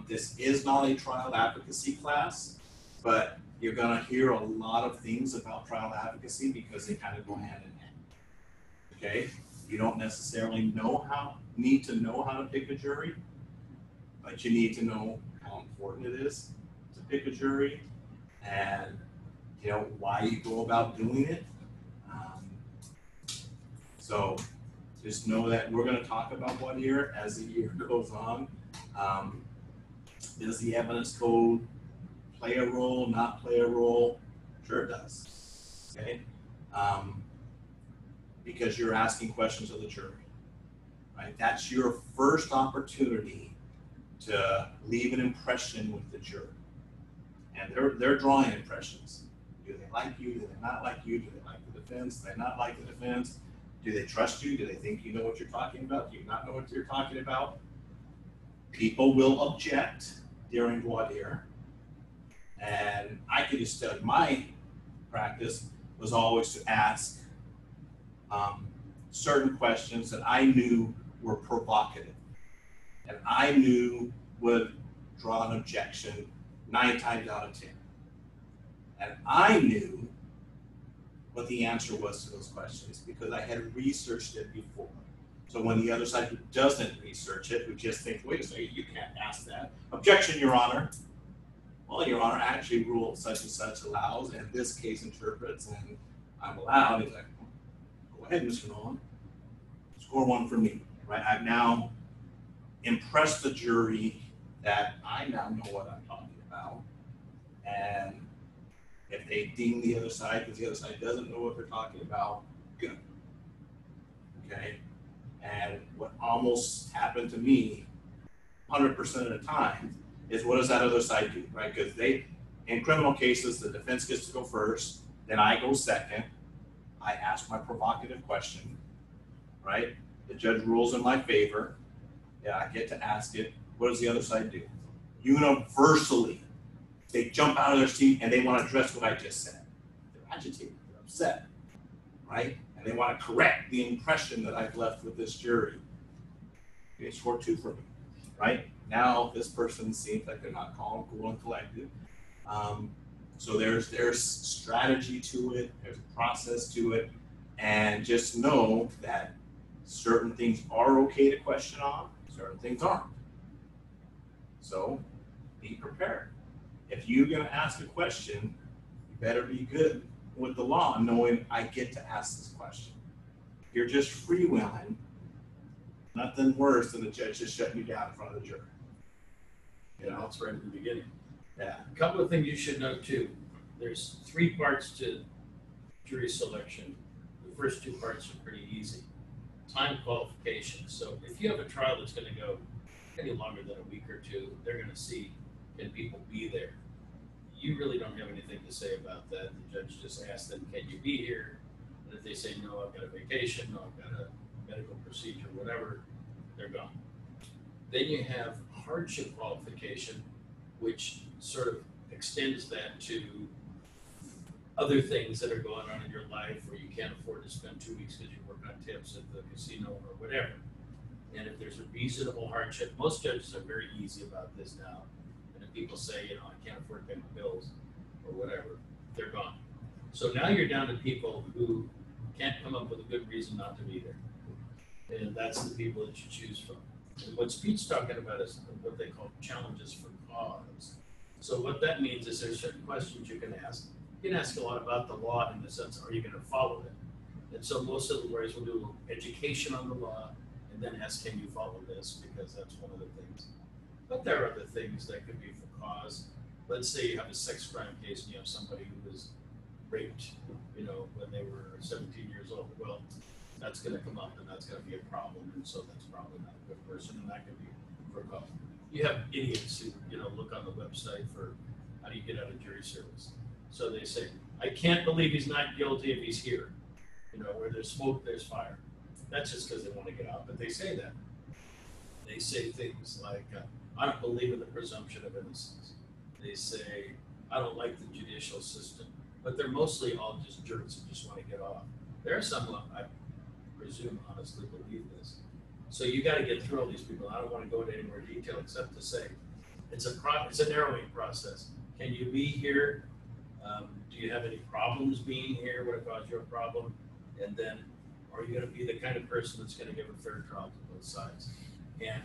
This is not a trial advocacy class, but you're going to hear a lot of things about trial advocacy because they kind of go hand in hand. Okay? You don't necessarily need to know how to pick a jury, but you need to know how important it is to pick a jury and why you go about doing it. So just know that we're going to talk about voir dire as the year goes on. Does the evidence code play a role, not play a role? Sure it does. Okay. Because you're asking questions of the jury, right? That's your first opportunity to leave an impression with the jury. And they're drawing impressions. Do they like you? Do they not like you? Do they like the defense? Do they not like the defense? Do they trust you? Do they think you know what you're talking about? Do you not know what you're talking about? People will object during voir dire. And I can just tell you, my practice was always to ask certain questions that I knew were provocative and I knew would draw an objection 9 times out of 10. And I knew what the answer was to those questions because I had researched it before. So when the other side who doesn't research it, who just thinks, wait a second, you can't ask that. Objection, Your Honor. Well, Your Honor, actually rule such and such allows, and this case interprets, and I'm allowed. He's like, go ahead, Mr. Nolan. Score 1 for me, right? I've now impressed the jury that I now know what I'm talking about. And if they ding the other side because the other side doesn't know what they're talking about, good. Okay? And what almost happened to me 100% of the time is what does that other side do, right? Because In criminal cases, the defense gets to go first, then I go second. I ask my provocative question, right? The judge rules in my favor. Yeah, I get to ask it. What does the other side do? Universally, they jump out of their seat and they want to address what I just said. They're agitated, they're upset, right? And they want to correct the impression that I've left with this jury. It's 4-2 for me, right? Now this person seems like they're not calm, cool, and collected. So there's strategy to it, there's a process to it, and just know that certain things are okay to question on, certain things aren't. So be prepared. If you're gonna ask a question, you better be good with the law, knowing I get to ask this question. If you're just freewheeling, nothing worse than the judge just shutting you down in front of the jury. You know, that's right in the beginning. Yeah. A couple of things you should know too. There's 3 parts to jury selection. The first 2 parts are pretty easy. Time qualification. So if you have a trial that's going to go any longer than a week or 2, they're going to see, can people be there? You really don't have anything to say about that. The judge just asks them, can you be here? And if they say, no, I've got a vacation, no, I've got a medical procedure, whatever, they're gone. Then you have hardship qualification, which sort of extends that to other things that are going on in your life where you can't afford to spend 2 weeks because you work on tips at the casino or whatever. And if there's a reasonable hardship, most judges are very easy about this now. And if people say, you know, I can't afford to pay my bills or whatever, they're gone. So now you're down to people who can't come up with a good reason not to be there. And that's the people that you choose from. And what Pete's talking about is what they call challenges for cause. So what that means is there's certain questions you can ask. You can ask a lot about the law in the sense, are you going to follow it? And so most of the lawyers will do education on the law and then ask, can you follow this? Because that's one of the things. But there are other things that could be for cause. Let's say you have a sex crime case and you have somebody who was raped, you know, when they were 17 years old. Well, that's going to come up and that's going to be a problem. And so that's probably not a good person and that could be for cause. You have idiots who, you know, look on the website for how do you get out of jury service. So they say, I can't believe he's not guilty if he's here. You know, where there's smoke, there's fire. That's just because they want to get out, but they say that. They say things like, I don't believe in the presumption of innocence. They say, I don't like the judicial system. But they're mostly all just jerks who just want to get off. There are some who I presume honestly believe this. So you got to get through all these people. I don't want to go into any more detail except to say, it's a narrowing process. Can you be here? Do you have any problems being here? Would it cause you a problem? And then, are you going to be the kind of person that's going to give a fair trial to both sides? And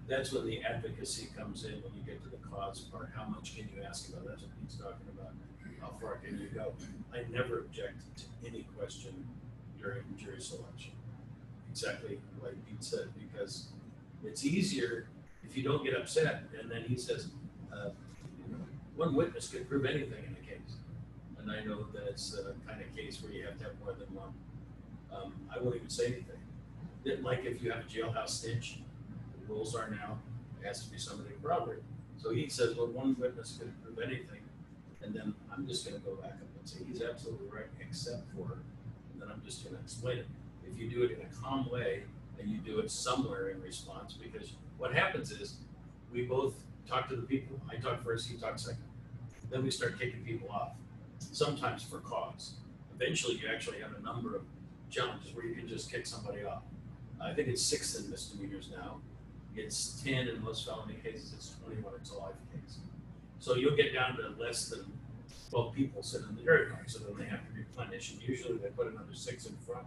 that's when the advocacy comes in, when you get to the cause part. How much can you ask about? That's what Pete's talking about. How far can you go? I never object to any question during jury selection. Exactly like Pete said, because it's easier if you don't get upset. And then he says, one witness could prove anything in a case. And I know that it's a kind of case where you have to have more than one. I won't even say anything. Like if you have a jailhouse snitch, the rules are now, it has to be somebody corroborated. So he says, well, one witness could prove anything. And then I'm just going to go back up and say, he's absolutely right, except for, and then I'm just going to explain it. If you do it in a calm way, and you do it somewhere in response, because what happens is, we both talk to the people, I talk first, he talks second. Then we start kicking people off, sometimes for cause. Eventually, you actually have a number of challenges where you can just kick somebody off. I think it's 6 in misdemeanors now. It's 10 in most felony cases, it's 20 when it's a life case. So you'll get down to less than 12 people sitting in the jury room, so then they have to replenish, and usually they put another 6 in front,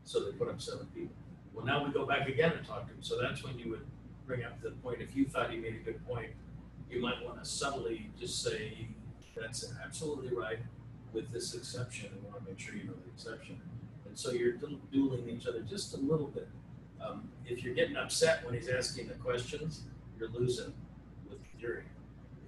so they put up 7 people. Well, now we go back again and talk to him, so that's when you would bring up the point. If you thought he made a good point, you might want to subtly just say, that's absolutely right, with this exception, and want to make sure you know the exception. And so you're dueling each other just a little bit. If you're getting upset when he's asking the questions, you're losing with the jury.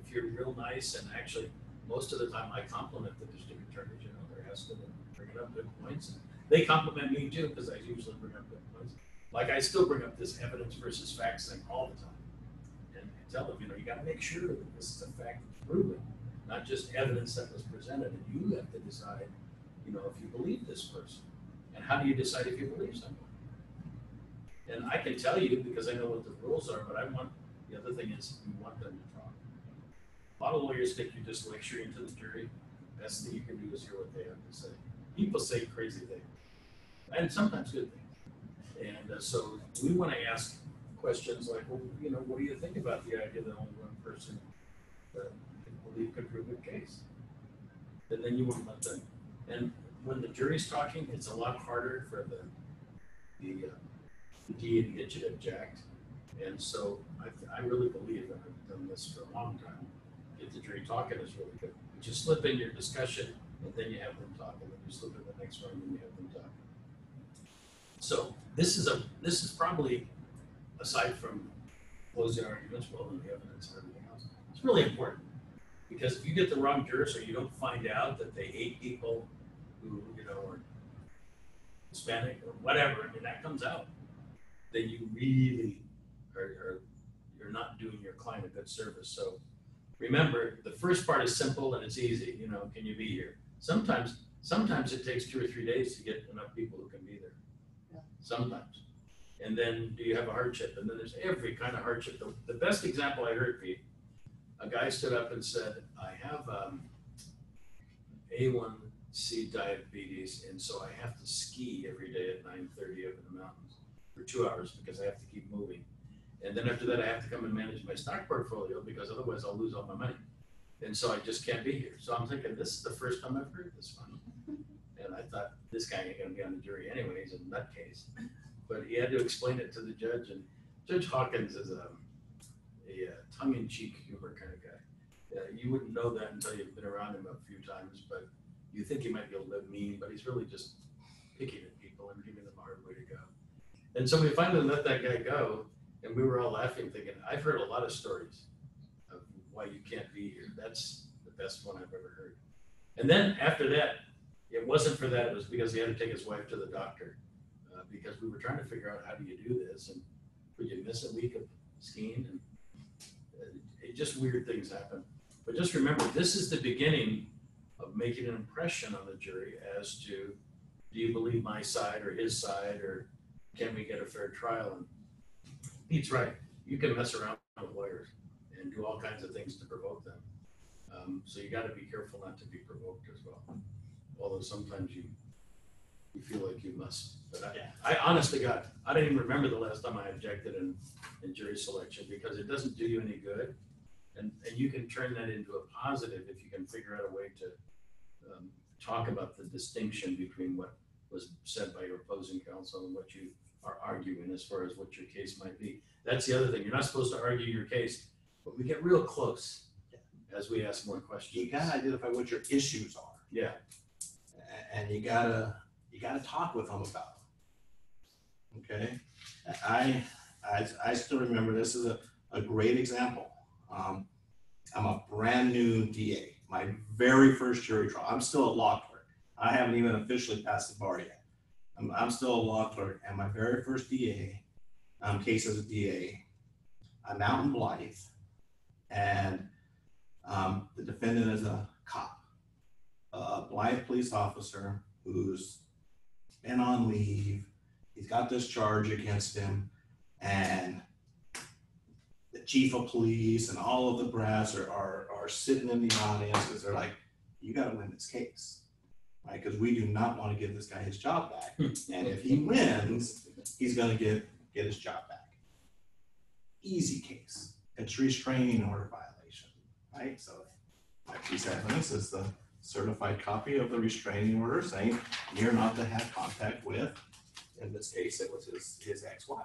If you're real nice, and actually, most of the time I compliment the district attorneys, you know, they're asking and bringing up good points. And they compliment me too, because I usually bring up good points. Like I still bring up this evidence versus facts thing all the time. And I tell them, you know, you got to make sure that this is a fact that's proven. not just evidence that was presented. And you have to decide, you know, if you believe this person. And how do you decide if you believe someone? And I can tell you because I know what the rules are, but the other thing is you want them to talk. A lot of lawyers think you just lecturing to the jury. Best thing you can do is hear what they have to say. People say crazy things, and sometimes good things. And so we want to ask questions like, well, you know, what do you think about the idea that only one person believe could prove a case? And then you want to let them. And when the jury's talking, it's a lot harder for the DA to get you to object. And so I really believe, and I've done this for a long time, get the jury talking is really good. You just slip in your discussion, and then you have them talk, and then you slip in the next one, and you have them talk. So this is probably, aside from closing arguments, well, and the evidence and everything else, it's really important. Because if you get the wrong jurors or you don't find out that they hate people who, you know, are Hispanic or whatever, I mean, that comes out, then you really you're not doing your client a good service. So remember, the first part is simple and it's easy. You know, can you be here? Sometimes it takes 2 or 3 days to get enough people who can be there. Yeah. Sometimes. And then do you have a hardship? And then there's every kind of hardship. The best example I heard, Pete, a guy stood up and said, I have A1C diabetes, and so I have to ski every day at 9:30 up in the mountains for 2 hours because I have to keep moving. And then after that, I have to come and manage my stock portfolio because otherwise I'll lose all my money. And so I just can't be here. So I'm thinking, this is the first time I've heard this one. And I thought, this guy ain't gonna be on the jury anyway, he's a nutcase. But he had to explain it to the judge, and Judge Hawkins is a tongue-in-cheek humor kind of guy. You wouldn't know that until you've been around him a few times, but you think he might be a little bit mean, but he's really just picking at people and giving them a hard way to go. And so we finally let that guy go, and we were all laughing, thinking, I've heard a lot of stories of why you can't be here. That's the best one I've ever heard. And then after that, it wasn't for that, it was because he had to take his wife to the doctor because we were trying to figure out how do you do this, and would you miss a week of skiing? And just weird things happen. But just remember, this is the beginning of making an impression on the jury as to, do you believe my side or his side, or can we get a fair trial? And Pete's right. You can mess around with lawyers and do all kinds of things to provoke them. So you got to be careful not to be provoked as well. Although sometimes you feel like you must. But I honest to God, I don't even remember the last time I objected in jury selection, because it doesn't do you any good. And you can turn that into a positive if you can figure out a way to talk about the distinction between what was said by your opposing counsel and what you are arguing as far as what your case might be. That's the other thing. You're not supposed to argue your case, but we get real close as we ask more questions. You gotta identify what your issues are. Yeah. And you gotta talk with them about them. Okay? I still remember, this is a great example. I'm a brand new DA, my very first jury trial. I'm still a law clerk. I haven't even officially passed the bar yet. I'm still a law clerk, and my very first DA case as a DA, I'm out in Blythe, and the defendant is a cop, a Blythe police officer who's been on leave. He's got this charge against him, and the chief of police and all of the brass are sitting in the audience because they're like, you got to win this case, right? Because we do not want to give this guy his job back. And if he wins, he's going to get his job back. Easy case. It's restraining order violation, right? So my piece of evidence is the certified copy of the restraining order saying you're not to have contact with, in this case, it was his ex-wife.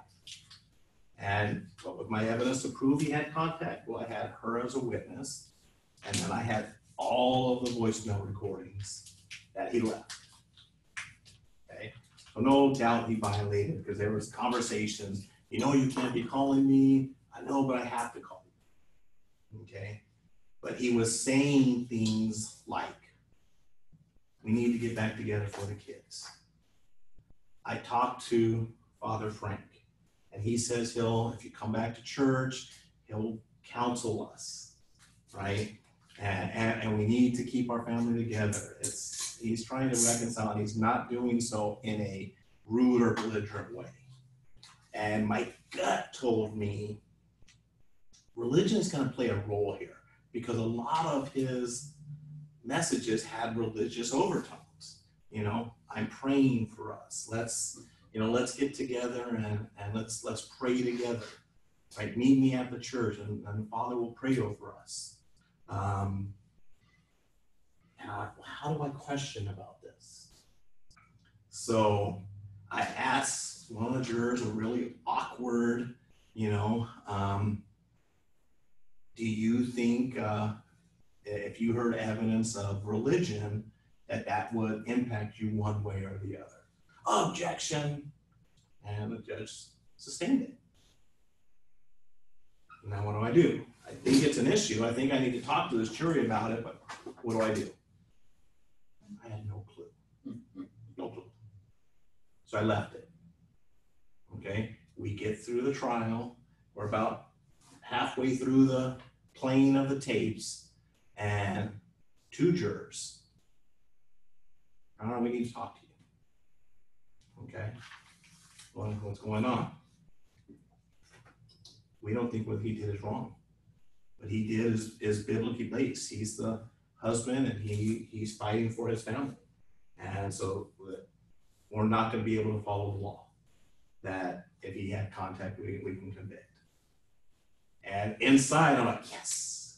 And what was my evidence to prove he had contact? Well, I had her as a witness, and then I had all of the voicemail recordings that he left. Okay, so no doubt he violated, because there was conversations. You know, you can't be calling me. I know, but I have to call you. Okay, but he was saying things like, we need to get back together for the kids. I talked to Father Frank, and he says if you come back to church, he'll counsel us, right? And we need to keep our family together. He's trying to reconcile, and he's not doing so in a rude or belligerent way. And my gut told me religion is going to play a role here, because a lot of his messages had religious overtones. You know, I'm praying for us. Let's get together and let's pray together. Right? Meet me at the church, and the Father will pray over us. How do I question about this? So I asked one of the jurors a really awkward, do you think if you heard evidence of religion that would impact you one way or the other? Objection. And the judge sustained it. Now what do? I think it's an issue. I think I need to talk to this jury about it, but what do? I had no clue. No clue. So I left it. Okay? We get through the trial. We're about halfway through the playing of the tapes, and two jurors. We need to talk to you. Okay? What's going on? We don't think what he did is wrong. What he did is biblically based. He's the husband, and he's fighting for his family. And so we're not going to be able to follow the law. That if he had contact, we can convict. And inside, I'm like, yes.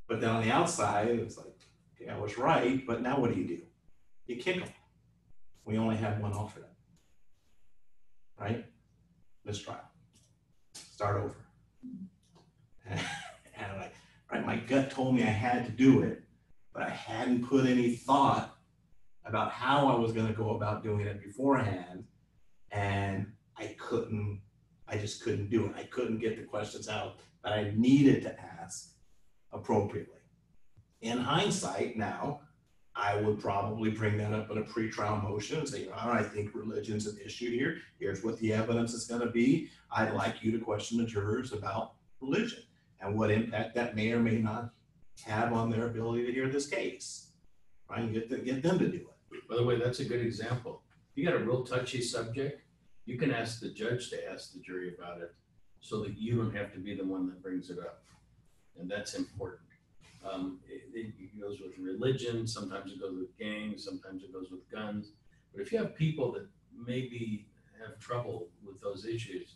But then on the outside, it's like, okay, I was right, but now what do? You kick him. We only have one alternate. Right? Mistrial. Start over. And I'm like, right, my gut told me I had to do it, but I hadn't put any thought about how I was going to go about doing it beforehand, and I just couldn't do it. I couldn't get the questions out that I needed to ask appropriately. In hindsight, now, I would probably bring that up in a pretrial motion and say, I think religion's an issue here. Here's what the evidence is going to be. I'd like you to question the jurors about religion and what impact that may or may not have on their ability to hear this case. Right? And get them to do it. By the way, that's a good example. If you got a real touchy subject, you can ask the judge to ask the jury about it so that you don't have to be the one that brings it up. And that's important. It goes with religion, sometimes it goes with gangs, sometimes it goes with guns. But if you have people that maybe have trouble with those issues,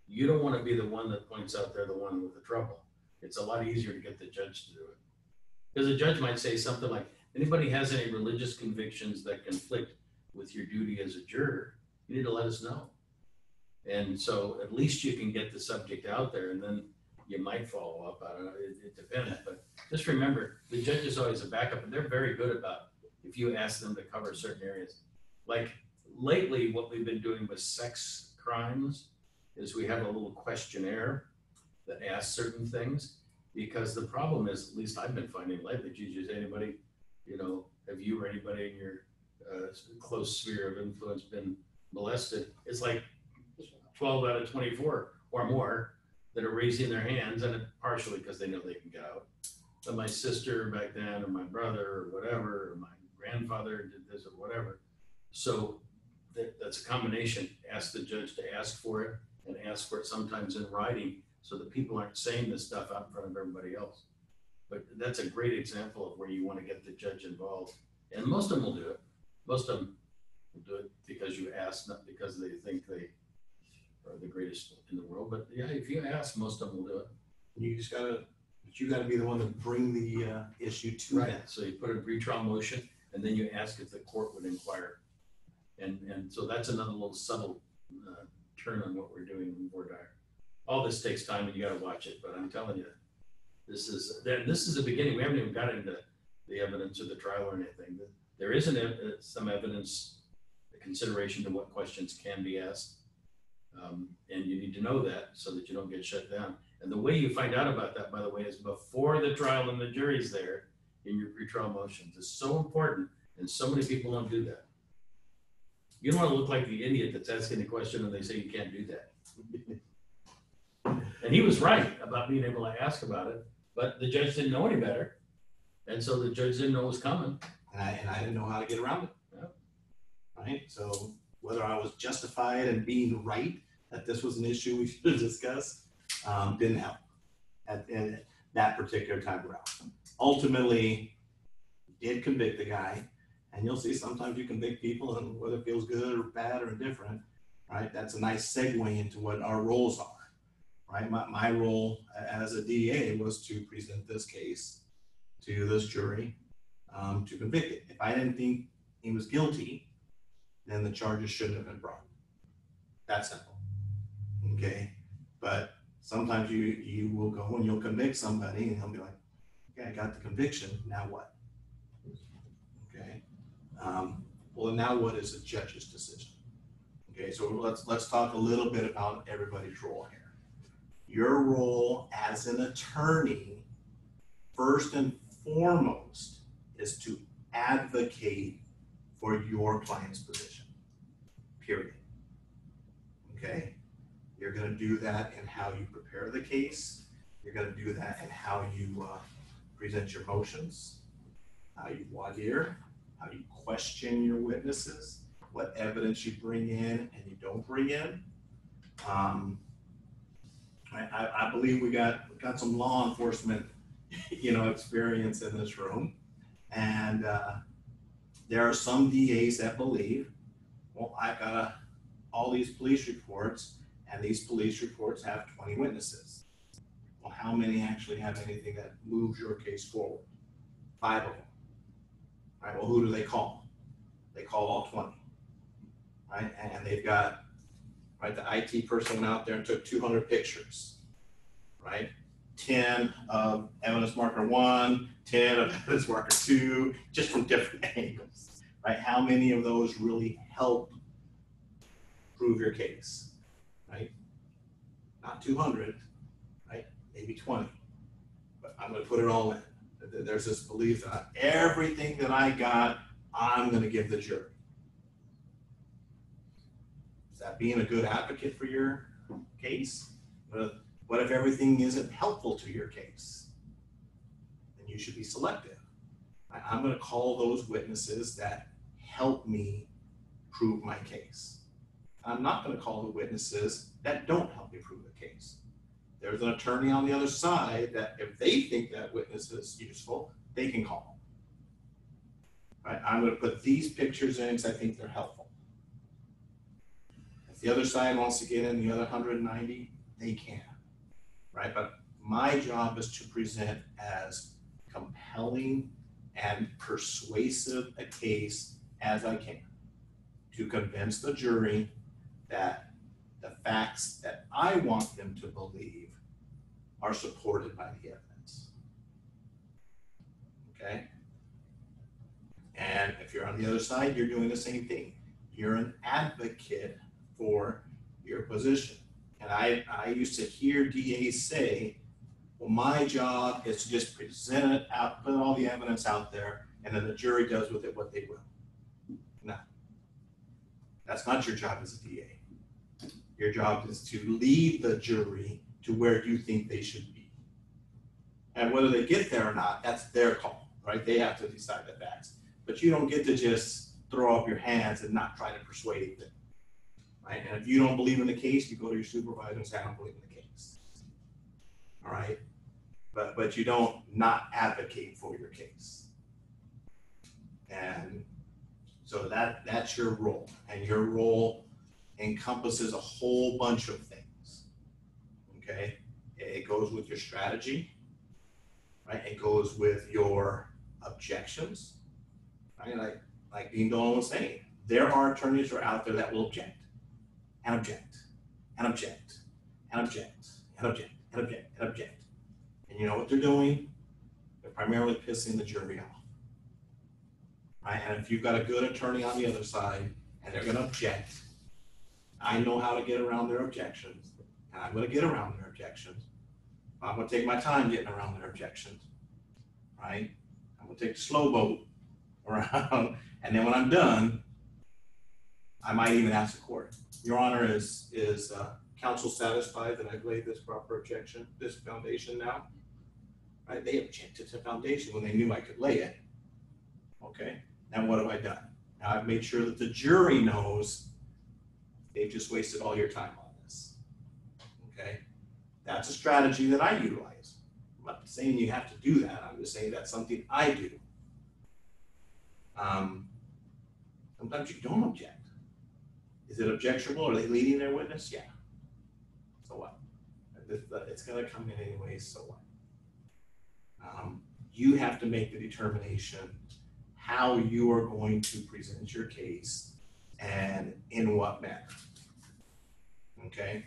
you don't want to be the one that points out they're the one with the trouble. It's a lot easier to get the judge to do it. Because the judge might say something like, anybody has any religious convictions that conflict with your duty as a juror, you need to let us know. And so at least you can get the subject out there, and then you might follow up. I don't know, it depends. But just remember, the judge is always a backup, and they're very good about if you ask them to cover certain areas. Like lately, what we've been doing with sex crimes is we have a little questionnaire that asks certain things, because the problem is, at least I've been finding lately, Jesus, anybody, have you or anybody in your close sphere of influence been molested? It's like 12 out of 24 or more that are raising their hands, and partially because they know they can get out. But my sister back then, or my brother, or whatever, or my grandfather did this or whatever. So that's a combination. Ask the judge to ask for it, and ask for it sometimes in writing, so that people aren't saying this stuff out in front of everybody else. But that's a great example of where you want to get the judge involved. And most of them will do it. Most of them will do it because you ask, not because they think they are the greatest in the world. But yeah, if you ask, most of them will do it. You gotta be the one to bring the issue to them. So you put a pretrial motion, and then you ask if the court would inquire. And so that's another little subtle turn on what we're doing in voir dire. All this takes time, and you got to watch it. But I'm telling you, this is the beginning. We haven't even got into the evidence of the trial or anything. There is some evidence, a consideration to what questions can be asked, and you need to know that so that you don't get shut down. And the way you find out about that, by the way, is before the trial and the jury's there in your pretrial motions. It's so important, and so many people don't do that. You don't want to look like the idiot that's asking the question and they say you can't do that. And he was right about being able to ask about it, But the judge didn't know any better, and so the judge didn't know it was coming. And I didn't know how to get around it. Yeah. Right? So whether I was justified in being right that this was an issue we should discuss, didn't help at that particular time around. Ultimately, did convict the guy, and you'll see sometimes you convict people, and whether it feels good or bad or indifferent, right? That's a nice segue into what our roles are, right? My role as a DA was to present this case to this jury to convict it. If I didn't think he was guilty, then the charges shouldn't have been brought. That's simple. Okay, but sometimes you will go and you'll convict somebody, and he'll be like, "Okay, I got the conviction. Now what?" Okay. Well, now what is a judge's decision? Okay, so let's talk a little bit about everybody's role here. Your role as an attorney, first and foremost, is to advocate for your client's position. Period. Okay. You're going to do that in how you prepare the case. You're going to do that in how you present your motions, how you voir dire, how you question your witnesses, what evidence you bring in and you don't bring in. I believe we got some law enforcement, experience in this room, and there are some DAs that believe, well, I've got all these police reports, and these police reports have 20 witnesses. Well, how many actually have anything that moves your case forward? 5 of them. Right, well, who do they call? They call all 20. Right, and they've got, right, the IT person went out there and took 200 pictures. Right, 10 of evidence marker 1, 10 of evidence marker 2, just from different angles. Right, how many of those really help prove your case? Right, not 200, right, maybe 20, but I'm going to put it all in. There's this belief that everything that I got, I'm going to give the jury. Is that being a good advocate for your case? What if everything isn't helpful to your case? Then you should be selective. I'm going to call those witnesses that help me prove my case. I'm not going to call the witnesses that don't help me prove the case. There's an attorney on the other side that if they think that witness is useful, they can call. Right? I'm going to put these pictures in because I think they're helpful. If the other side wants to get in the other 190, they can. Right? But my job is to present as compelling and persuasive a case as I can to convince the jury that the facts that I want them to believe are supported by the evidence. Okay? And if you're on the other side, you're doing the same thing. You're an advocate for your position. And I used to hear DAs say, well, my job is to just present it out, put all the evidence out there, and then the jury does with it what they will. No. That's not your job as a DA. Your job is to lead the jury to where you think they should be. And whether they get there or not, that's their call, right? They have to decide the facts. But you don't get to just throw up your hands and not try to persuade them, right? And if you don't believe in the case, you go to your supervisor and say, I don't believe in the case, all right? But you don't not advocate for your case. And so that's your role. And your role encompasses a whole bunch of things, okay? It goes with your strategy, right? It goes with your objections, right? Like Dean Dolan was saying, there are attorneys who are out there that will object, and object, and object, and object, and object, and object, and object. And you know what they're doing? They're primarily pissing the jury off, right? And if you've got a good attorney on the other side, and they're gonna object, I know how to get around their objections, and I'm going to get around their objections. I'm going to take my time getting around their objections, right? I'm going to take the slow boat around, and then when I'm done, I might even ask the court, Your Honor, is counsel satisfied that I've laid this proper objection, this foundation now? right? They objected to foundation when they knew I could lay it. Okay, now what have I done? Now I've made sure that the jury knows they've just wasted all your time on this. Okay, that's a strategy that I utilize. I'm not saying you have to do that. I'm just saying that's something I do. Sometimes you don't object. Is it objectionable? Are they leading their witness? Yeah. So what? It's going to come in anyway, so what? You have to make the determination how you are going to present your case and in what manner. Okay?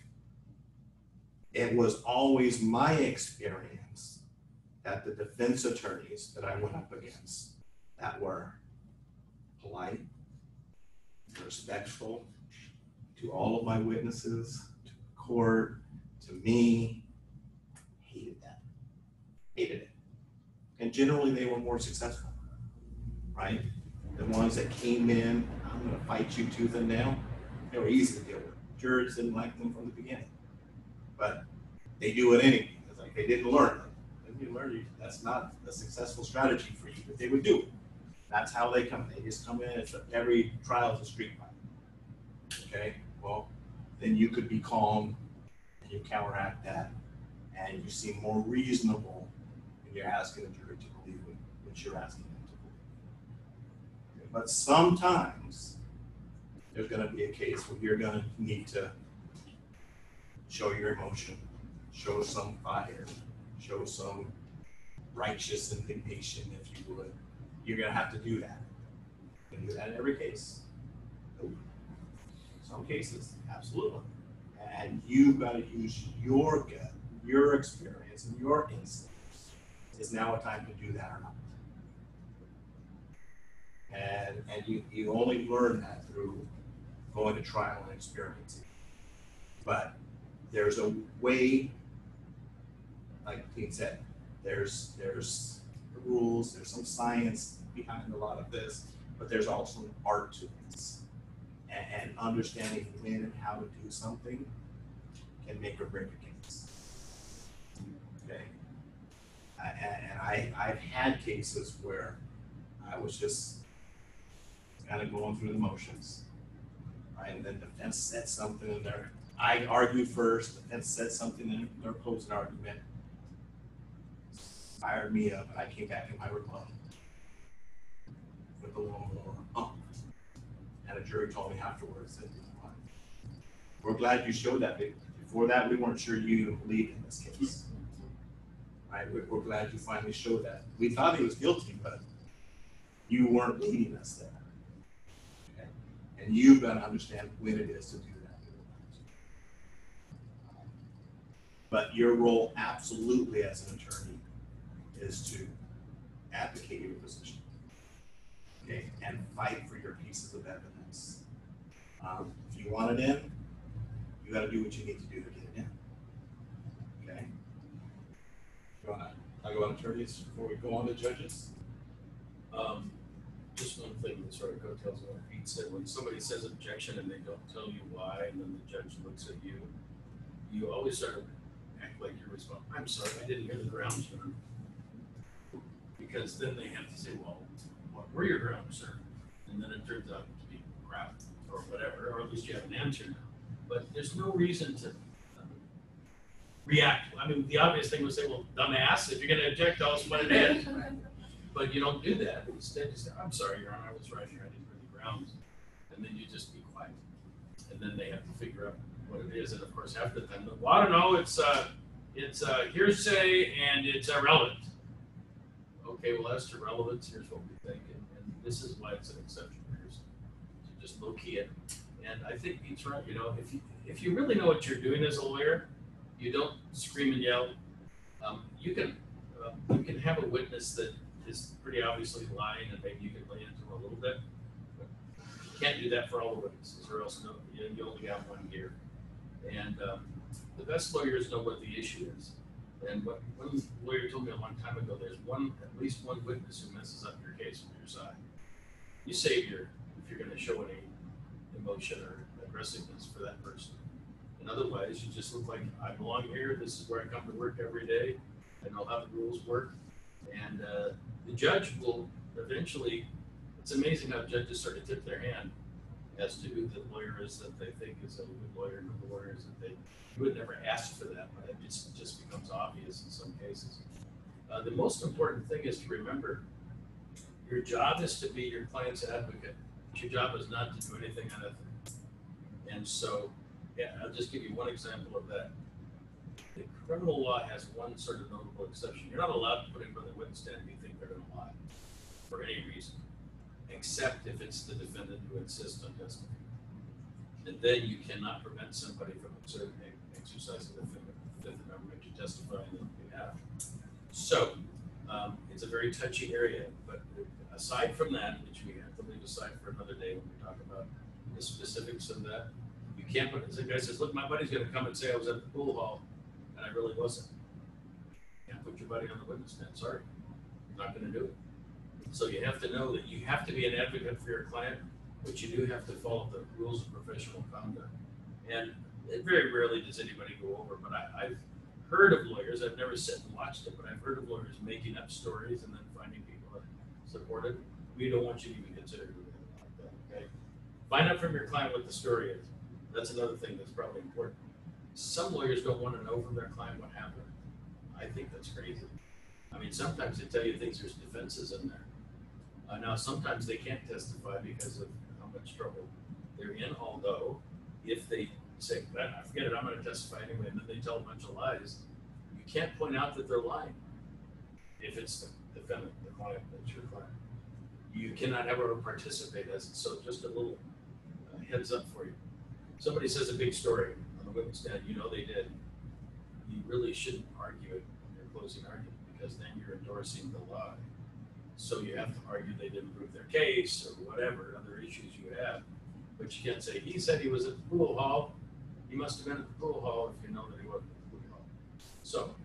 It was always my experience that the defense attorneys that I went up against that were polite, respectful to all of my witnesses, to the court, to me, hated that. Hated it. And generally they were more successful, right? The ones that came in, I'm going to fight you tooth and nail, they were easy to deal with. Jurors didn't like them from the beginning, but they do it anyway. It's like they didn't learn. That's not a successful strategy for you, but they would do it. That's how they come. They just come in. It's every trial is a street fight. Okay, well, then you could be calm and you counteract that, and you seem more reasonable when you're asking the jury to believe what you're asking them to believe. Okay, but sometimes there's going to be a case where you're going to need to show your emotion, show some fire, show some righteous indignation, if you would. You're going to have to do that. You can do that in every case. Nope. Some cases, absolutely. And you've got to use your gut, your experience, and your instincts. Is now a time to do that or not? And you only learn that through going to trial and experiencing. But there's a way, like Dean said, there's rules, there's some science behind a lot of this, but there's also an art to this. And understanding when and how to do something can make or break a case. Okay? And I've had cases where I was just kind of going through the motions, right? And then the defense said something in there. I argued first, the defense said something in their closing argument, fired me up, and I came back in my rebuttal with a little more and a jury told me afterwards that, we're glad you showed that. Before that, we weren't sure you even believed in this case. Right? We're glad you finally showed that. We thought he was guilty, but you weren't leading us there. Okay? And you've got to understand when it is to do that. But your role absolutely as an attorney is to advocate your position, okay, and fight for your pieces of evidence. If you want it in, you got to do what you need to do to get it in. Okay. You want to talk about attorneys before we go on to judges? Just one thing that sort of coattails on what Pete said. When somebody says objection and they don't tell you why, and then the judge looks at you, you always sort of act like you're responsible. I'm sorry, I didn't hear the grounds, sir. Because then they have to say, well, what were your grounds, sir? And then it turns out to be crap or whatever, or at least you have an answer now. But there's no reason to react. I mean, the obvious thing was say, well, dumbass, if you're going to object, tell us what it is. But you don't do that. Instead, you say, I'm sorry, Your Honor, I was right here. I didn't hear the grounds. And then you just be quiet. And then they have to figure out what it is. And of course, half the time, well, I don't know, it's hearsay and it's irrelevant. Okay, well, as to relevance, here's what we think. And this is why it's an exception for hearsay. To just low-key it. And I think Pete's right. You know, if you really know what you're doing as a lawyer, you don't scream and yell. You can have a witness that is pretty obviously lying, and maybe you can lay into them a little bit. But you can't do that for all the witnesses, or else you only have one here. And the best lawyers know what the issue is. And what one lawyer told me a long time ago, there's at least one witness who messes up your case from your side. You save if you're going to show any emotion or aggressiveness for that person. And otherwise, you just look like, I belong here. This is where I come to work every day. and know how the rules work. And the judge will eventually, it's amazing how judges sort of tip their hand as to who the lawyer is that they think is a good lawyer and who the lawyer is that they, you would never ask for that, but it just becomes obvious in some cases. The most important thing is to remember your job is to be your client's advocate. Your job is not to do anything unethical. And so, yeah, I'll just give you one example of that. The criminal law has one sort of notable exception. You're not allowed to put anybody on the witness stand if you think they're going to lie for any reason, except if it's the defendant who insists on testifying. And then you cannot prevent somebody from exercising the Fifth Amendment to testify on their behalf. So, it's a very touchy area, but aside from that, which we have to leave aside for another day when we talk about the specifics of that, you can't put, as a guy says, look, my buddy's gonna come and say I was at the pool hall, and I really wasn't. You can't put your buddy on the witness stand, sorry, not gonna do it. So you have to know that you have to be an advocate for your client, but you do have to follow the rules of professional conduct. And it very rarely does anybody go over, but I've heard of lawyers, I've never sat and watched it, but I've heard of lawyers making up stories and then finding people that support it. We don't want you to even consider doing anything like that, okay? Find out from your client what the story is. That's another thing that's probably important. Some lawyers don't want to know from their client what happened. I think that's crazy. I mean, sometimes they tell you things, there's defenses in there. Now, sometimes they can't testify because of how much trouble they're in, although if they say, I forget it, I'm going to testify anyway, and then they tell a bunch of lies, you can't point out that they're lying. If it's the defendant, the client, that's your client. You cannot ever participate as it. So just a little heads up for you. Somebody says a big story on the witness stand, you know they did. You really shouldn't argue it in your closing argument because then you're endorsing the lie. So you have to argue they didn't prove their case or whatever other issues you have. But you can't say, he said he was at the pool hall. He must have been at the pool hall if you know that he wasn't at the pool hall. So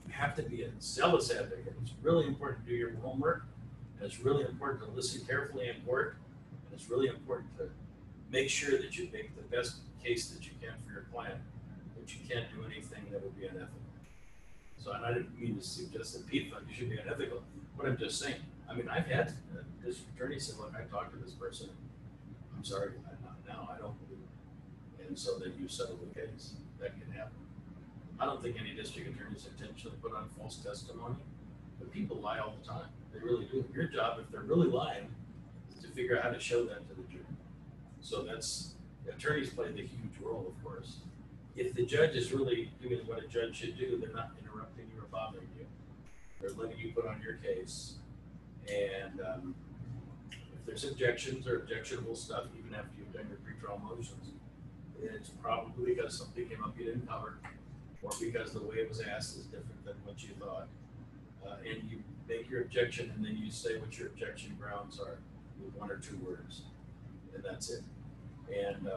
you have to be a zealous advocate. It's really important to do your homework. And it's really important to listen carefully in court. And it's really important to make sure that you make the best case that you can for your client. But you can't do anything that would be unethical. So and I didn't mean to suggest that Pete thought you should be unethical. But I'm just saying, I mean, I've had this attorney say, look, I talked to this person. I'm sorry, not now, I don't believe it. And so then you settle the case. That can happen. I don't think any district attorneys intentionally put on false testimony, but people lie all the time. They really do. Your job, if they're really lying, is to figure out how to show that to the jury. So that's, attorneys play the huge role, of course. If the judge is really doing what a judge should do, they're not interrupting you or bothering you. They're letting you put on your case. And if there's objections or objectionable stuff, even after you've done your pretrial motions, it's probably because something came up you didn't cover, or because the way it was asked is different than what you thought. And you make your objection, and then you say what your objection grounds are with 1 or 2 words, and that's it. And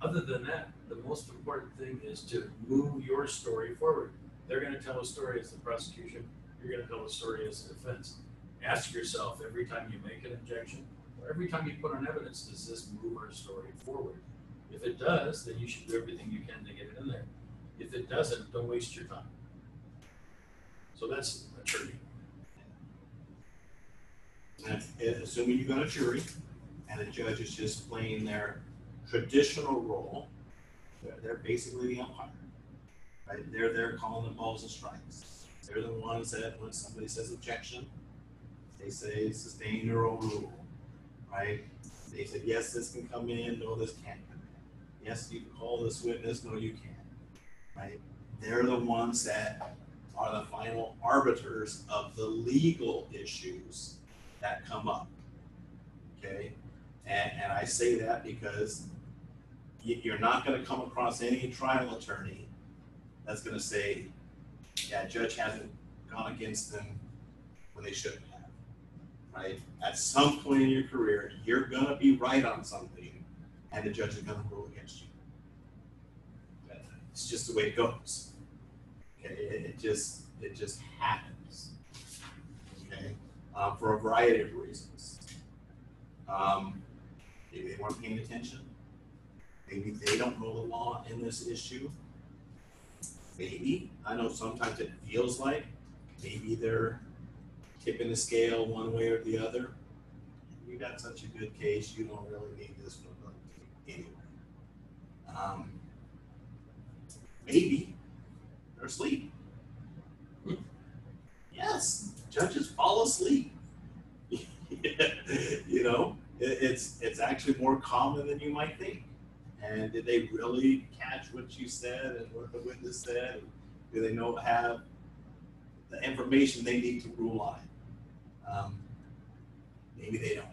other than that, the most important thing is to move your story forward. They're going to tell a story as the prosecution. You're going to tell a story as the defense. Ask yourself every time you make an objection, or every time you put on evidence, does this move our story forward? If it does, then you should do everything you can to get it in there. If it doesn't, don't waste your time. So that's attorney. Assuming you got a jury and the judge is just playing their traditional role, they're basically the umpire. Right? They're there calling the balls and strikes. They're the ones that when somebody says objection, they say sustain or overrule. Right? They said, yes, this can come in, no, this can't come in. Yes, you can call this witness, no, you can't. Right? They're the ones that are the final arbiters of the legal issues that come up. Okay? And I say that because you're not going to come across any trial attorney that's going to say, yeah, judge hasn't gone against them when they shouldn't have. Right? At some point in your career, you're going to be right on something, and the judge is going to rule against you. It's just the way it goes. Okay? It just happens. Okay? For a variety of reasons. Maybe they weren't paying attention. Maybe they don't know the law in this issue. Maybe, I know sometimes it feels like maybe they're tipping the scale one way or the other. You got such a good case, you don't really need this one anyway. Maybe they're asleep. Yes, judges fall asleep. You know, it's actually more common than you might think. And did they really catch what you said and what the witness said? Do they have the information they need to rule on it? Maybe they don't.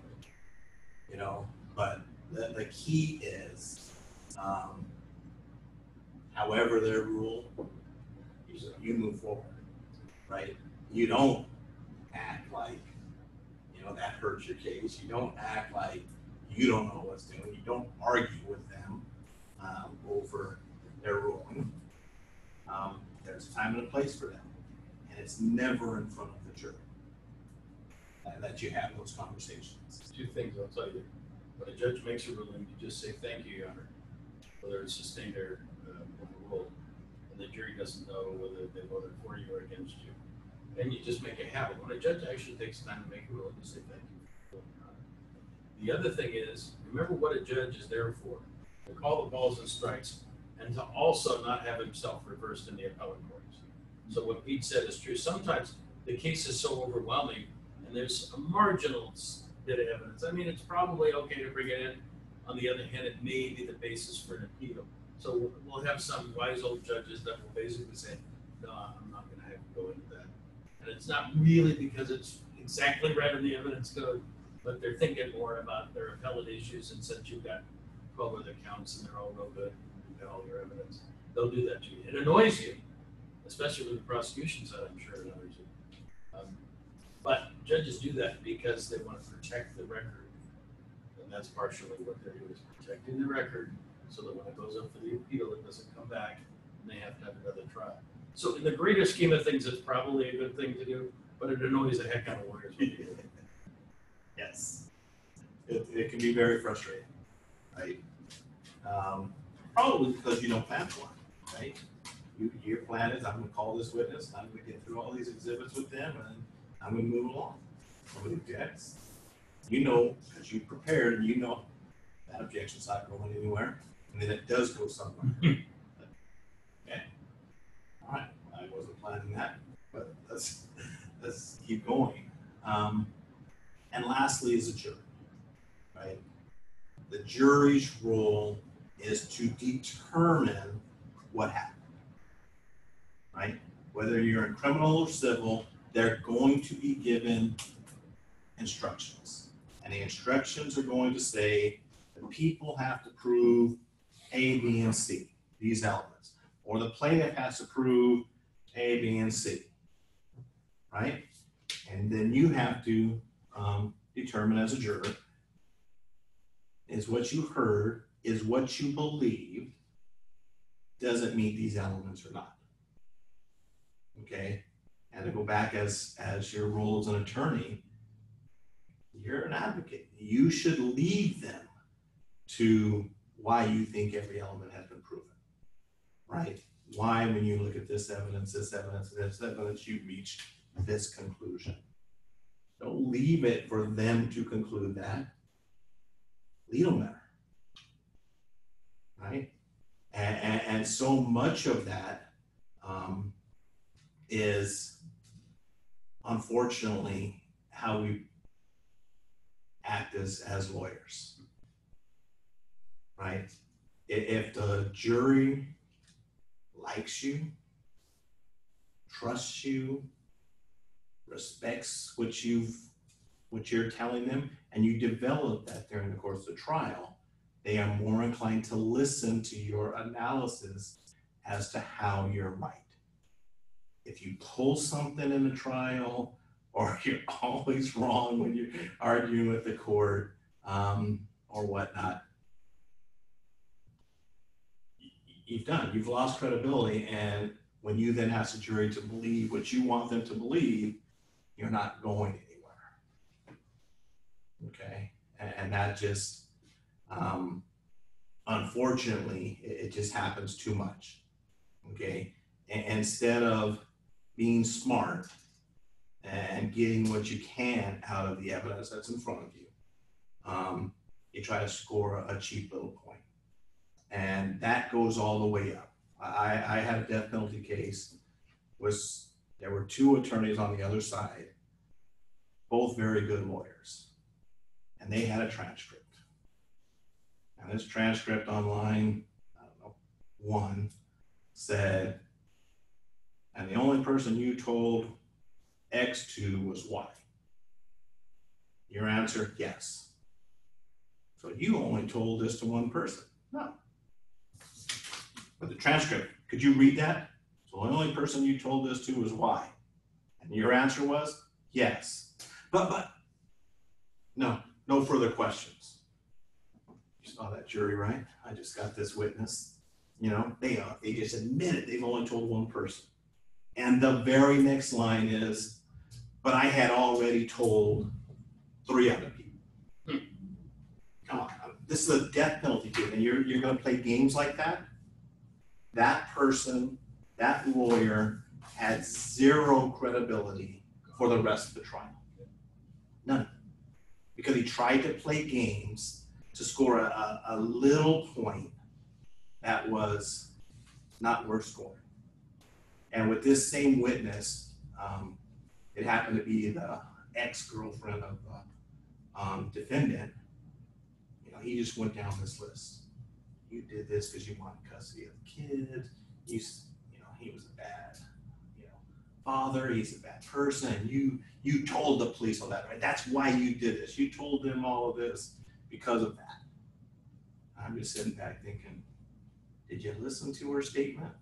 You know, but the key is, however they're ruled, you move forward, right? You don't act like, you know, that hurts your case. You don't act like you don't know what's doing. You don't argue with them over their ruling. There's a time and a place for that, and it's never in front of the jury that you have those conversations. Two things I'll tell you. When a judge makes a ruling, you just say, thank you, Your Honor, whether it's sustained or overruled, and the jury doesn't know whether they voted for you or against you. And you just make it happen. When a judge actually takes time to make a ruling, you say, thank you. The other thing is, remember what a judge is there for, to call the balls and strikes, and to also not have himself reversed in the appellate courts. So what Pete said is true. Sometimes the case is so overwhelming, and there's a marginal bit of evidence. I mean, it's probably okay to bring it in. On the other hand, it may be the basis for an appeal. So we'll have some wise old judges that will basically say, no, I'm not going to have to go into that. And it's not really because it's exactly right in the evidence code, but they're thinking more about their appellate issues, and since you've got 12 other counts and they're all real good, you've got all your evidence, they'll do that to you. It annoys you, especially with the prosecution side, I'm sure it annoys you. But judges do that because they want to protect the record. And that's partially what they're doing, is protecting the record so that when it goes up for the appeal, it doesn't come back and they have to have another trial. So in the greater scheme of things, it's probably a good thing to do, but it annoys the heck out of lawyers when you do it. Yes. It can be very frustrating, right? Probably because you don't plan for it, right? Your plan is, I'm going to call this witness, I'm going to get through all these exhibits with them, and I'm going to move along. Nobody objects. You know, because you prepared, and you know that objection's not going anywhere, and then it does go somewhere. Okay. All right. I wasn't planning that, but let's keep going. And lastly is a jury, right? The jury's role is to determine what happened, right? Whether you're in criminal or civil, they're going to be given instructions. And the instructions are going to say the people have to prove A, B, and C, these elements. Or the plaintiff has to prove A, B, and C, right? And then you have to determine as a juror, is what you heard, is what you believed, does it meet these elements or not? Okay? And to go back as your role as an attorney, you're an advocate. You should lead them to why you think every element has been proven, right? Why, when you look at this evidence, you reach this conclusion. Don't leave it for them to conclude that. Lead them there, right? And so much of that is unfortunately how we act as lawyers, right? If the jury likes you, trusts you, respects what you're telling them, and you develop that during the course of the trial, they are more inclined to listen to your analysis as to how you're right. If you pull something in the trial, or you're always wrong when you're arguing with the court, or whatnot, you've lost credibility, and when you then ask the jury to believe what you want them to believe, you're not going anywhere. Okay, and that just, unfortunately, it just happens too much. Okay, instead of being smart and getting what you can out of the evidence that's in front of you, you try to score a cheap little point. And that goes all the way up. I had a death penalty case. There were two attorneys on the other side, both very good lawyers, and they had a transcript. And this transcript on line, I don't know, 1 said, and the only person you told X to was Y. Your answer, yes. So you only told this to one person. No. But the transcript, could you read that? So the only person you told this to was Y. And your answer was yes. But no further questions. You saw that jury, right? I just got this witness. You know, they just admitted they've only told one person. And the very next line is, but I had already told 3 other people. Come on, this is a death penalty case, and you're going to play games like that? That person, that lawyer, had 0 credibility for the rest of the trial. None. Because he tried to play games to score a little point that was not worth scoring. And with this same witness, it happened to be the ex-girlfriend of the defendant. You know, he just went down this list. You did this because you wanted custody of the kid. He was a bad, father. He's a bad person. And you told the police all that, right? That's why you did this. You told them all of this because of that. I'm just sitting back thinking, did you listen to her statement?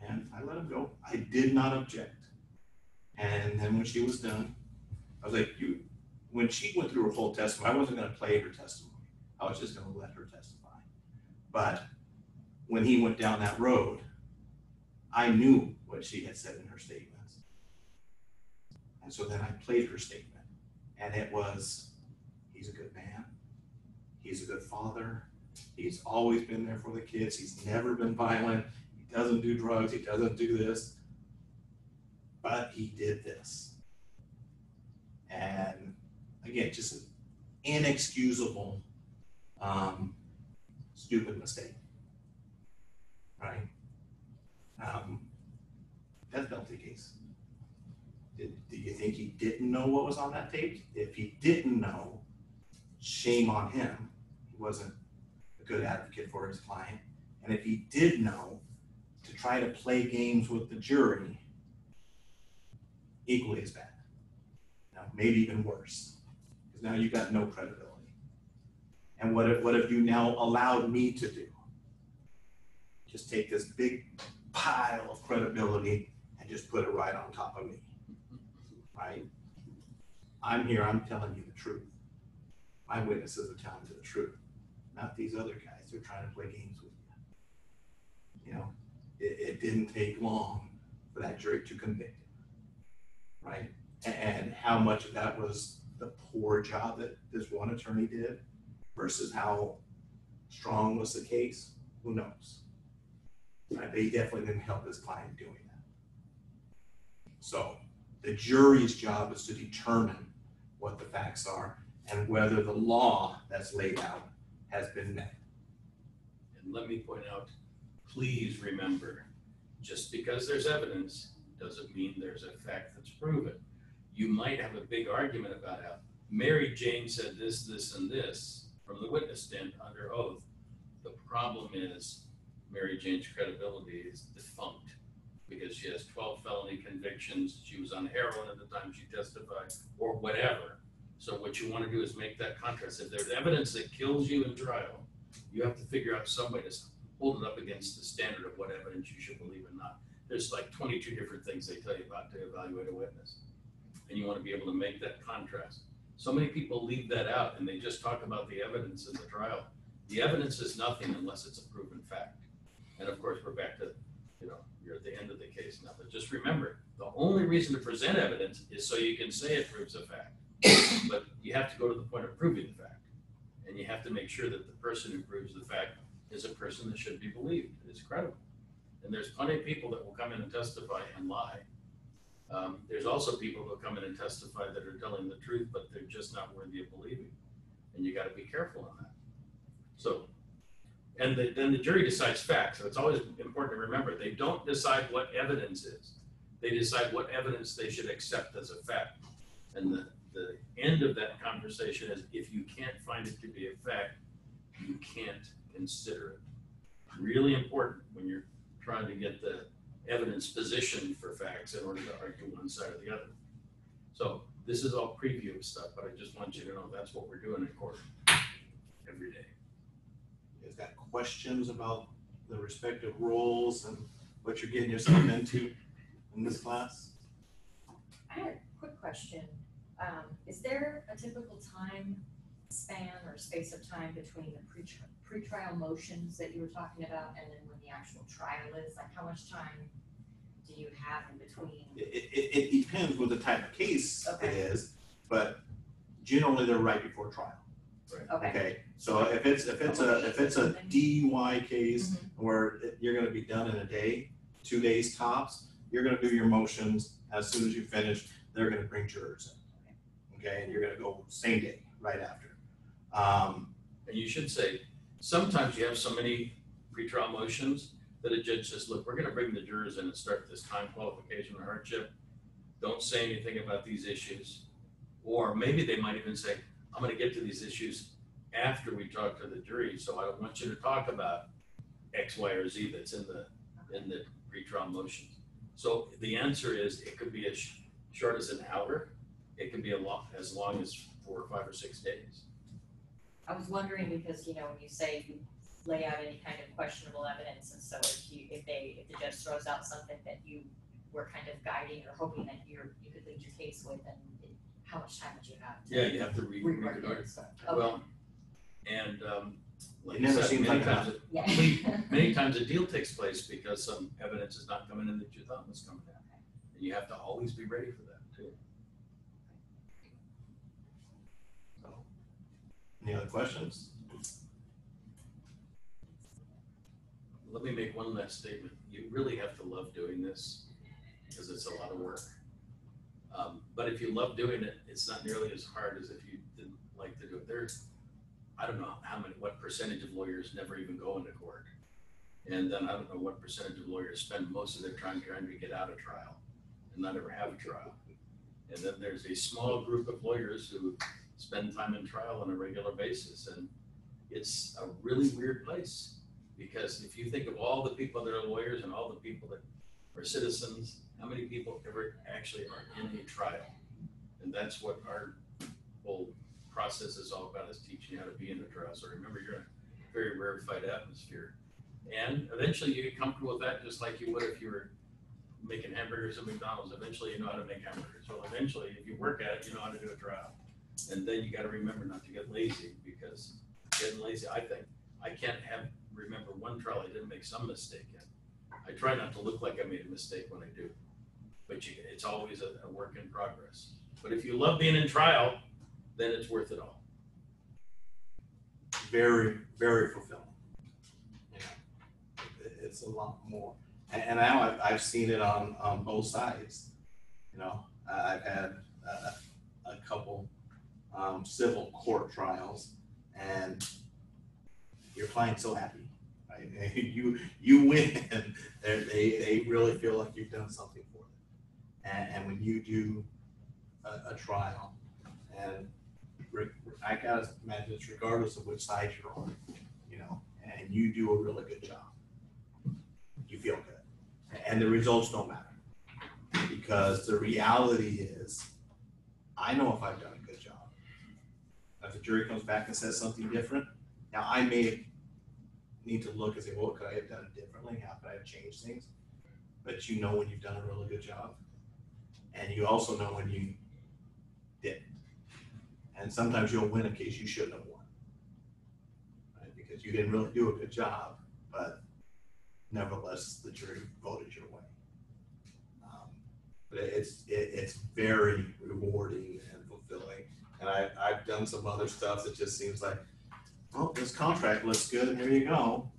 And I let him go. I did not object. And then when she was done, I was like, when she went through her full testimony, I wasn't going to play her testimony. I was just going to let her testify. But when he went down that road, I knew what she had said in her statements. And so then I played her statement. And it was, he's a good man. He's a good father. He's always been there for the kids. He's never been violent. He doesn't do drugs. He doesn't do this. But he did this. And again, just an inexcusable, stupid mistake, right? Death penalty case. Do you think he didn't know what was on that tape? If he didn't know, shame on him. He wasn't a good advocate for his client. And if he did know, to try to play games with the jury, equally as bad. Now, maybe even worse, because now you've got no credibility. And what have you now allowed me to do? Just take this big pile of credibility and just put it right on top of me, right? I'm here, I'm telling you the truth. My witnesses are telling you the truth, not these other guys who are trying to play games with you. You know, it didn't take long for that jury to convict him, right? And how much of that was the poor job that this one attorney did versus how strong was the case, who knows? Right? But he definitely didn't help his client doing that. So the jury's job is to determine what the facts are and whether the law that's laid out has been met. And let me point out, please remember, just because there's evidence doesn't mean there's a fact that's proven. You might have a big argument about how Mary Jane said this, this, and this from the witness stand under oath. The problem is Mary Jane's credibility is defunct because she has 12 felony convictions. She was on heroin at the time she testified or whatever. So what you want to do is make that contrast. If there's evidence that kills you in trial, you have to figure out some way to hold it up against the standard of what evidence you should believe or not. There's like 22 different things they tell you about to evaluate a witness. And you want to be able to make that contrast. So many people leave that out and they just talk about the evidence in the trial. The evidence is nothing unless it's a proven fact. And of course, we're back to, you're at the end of the case now. But just remember, the only reason to present evidence is so you can say it proves a fact. But you have to go to the point of proving the fact. And you have to make sure that the person who proves the fact is a person that should be believed, is credible. And there's plenty of people that will come in and testify and lie. There's also people who come in and testify that are telling the truth, but they're just not worthy of believing. And you got to be careful on that. So, and then the jury decides facts. So it's always important to remember, they don't decide what evidence is. They decide what evidence they should accept as a fact. And the end of that conversation is, if you can't find it to be a fact, you can't consider it. Really important when you're trying to get the evidence positioned for facts in order to argue one side or the other. So this is all preview stuff, but I just want you to know that's what we're doing in court every day. You guys got questions about the respective roles and what you're getting yourself into in this class? I had a quick question. Is there a typical time span or space of time between the pretrial motions that you were talking about and then when the actual trial is? Like, how much time do you have in between? It depends what the type of case Okay. it is, but generally they're right before trial. Okay. Okay, so if it's a DUI case where you're gonna be done in a day, 2 days tops, you're gonna do your motions. As soon as you finish, they're gonna bring jurors in. Okay, and you're gonna go same day, right after. And you should say, sometimes you have so many pretrial motions that a judge says, look, we're gonna bring the jurors in and start this time qualification or hardship. Don't say anything about these issues. Or maybe they might even say, I'm gonna get to these issues after we talk to the jury, so I don't want you to talk about X, Y, or Z that's in the pretrial motions. So the answer is, it could be as short as an hour. It can be as long as 4 or 5 or 6 days. I was wondering because, you know, when you say you lay out any kind of questionable evidence, and so if the judge throws out something that you were kind of guiding or hoping that you could lead your case with, and how much time would you have to? Yeah, you have to read the record order. it, so, Well, and like It you never said, seems many like times, yeah. many times a deal takes place because some evidence is not coming in that you thought was coming in. And you have to always be ready for that too. So, any other questions? Let me make one last statement. You really have to love doing this because it's a lot of work. But if you love doing it, it's not nearly as hard as if you didn't like to do it. There's, I don't know what percentage of lawyers never even go into court. And then I don't know what percentage of lawyers spend most of their time trying to get out of trial and not ever have a trial. And then there's a small group of lawyers who spend time in trial on a regular basis. And it's a really weird place, because if you think of all the people that are lawyers and all the people that are citizens, how many people ever actually are in a trial? And that's what our whole process is all about, is teaching you how to be in a trial. So remember, you're in a very rarefied atmosphere. And eventually you get comfortable with that, just like you would if you were making hamburgers at McDonald's. Eventually you know how to make hamburgers. Well, eventually, if you work at it, you know how to do a trial. And then you got to remember not to get lazy, because getting lazy, I think, I can't remember one trial I didn't make some mistake in. I try not to look like I made a mistake when I do, but it's always a work in progress. But if you love being in trial, then it's worth it all. Very, very fulfilling. You know, it's a lot more. And now I've seen it on both sides. You know, I've had a couple civil court trials, and your client's so happy, right? You win, and they really feel like you've done something for them. And when you do a trial, and I gotta imagine it's regardless of which side you're on, you know, and you do a really good job, you feel good, and the results don't matter, because the reality is, I know if I've done a good job. If the jury comes back and says something different, now I may need to look and say, well, could I have done it differently? How could I have changed things? But you know when you've done a really good job, and you also know when you didn't. And sometimes you'll win a case you shouldn't have won, right? Because you didn't really do a good job, but nevertheless, the jury voted your way. But it's very rewarding and fulfilling. And I've done some other stuff that just seems like, oh, this contract looks good, and here you go.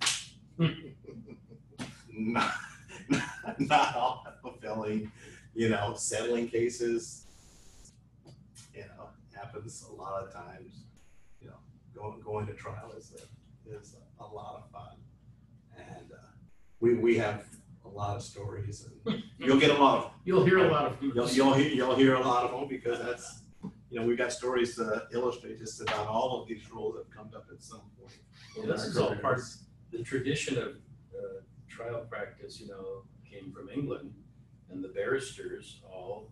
not all that fulfilling, you know, settling cases, you know, happens a lot of times. You know, going to trial is a lot of fun. And we have a lot of stories, and you'll get a lot of them. You'll hear a lot of them. You'll hear a lot of them, because that's, you know, we've got stories to illustrate just about all of these rules that have come up at some point. Well, this is all part, the tradition of trial practice, you know, came from England, and the barristers all,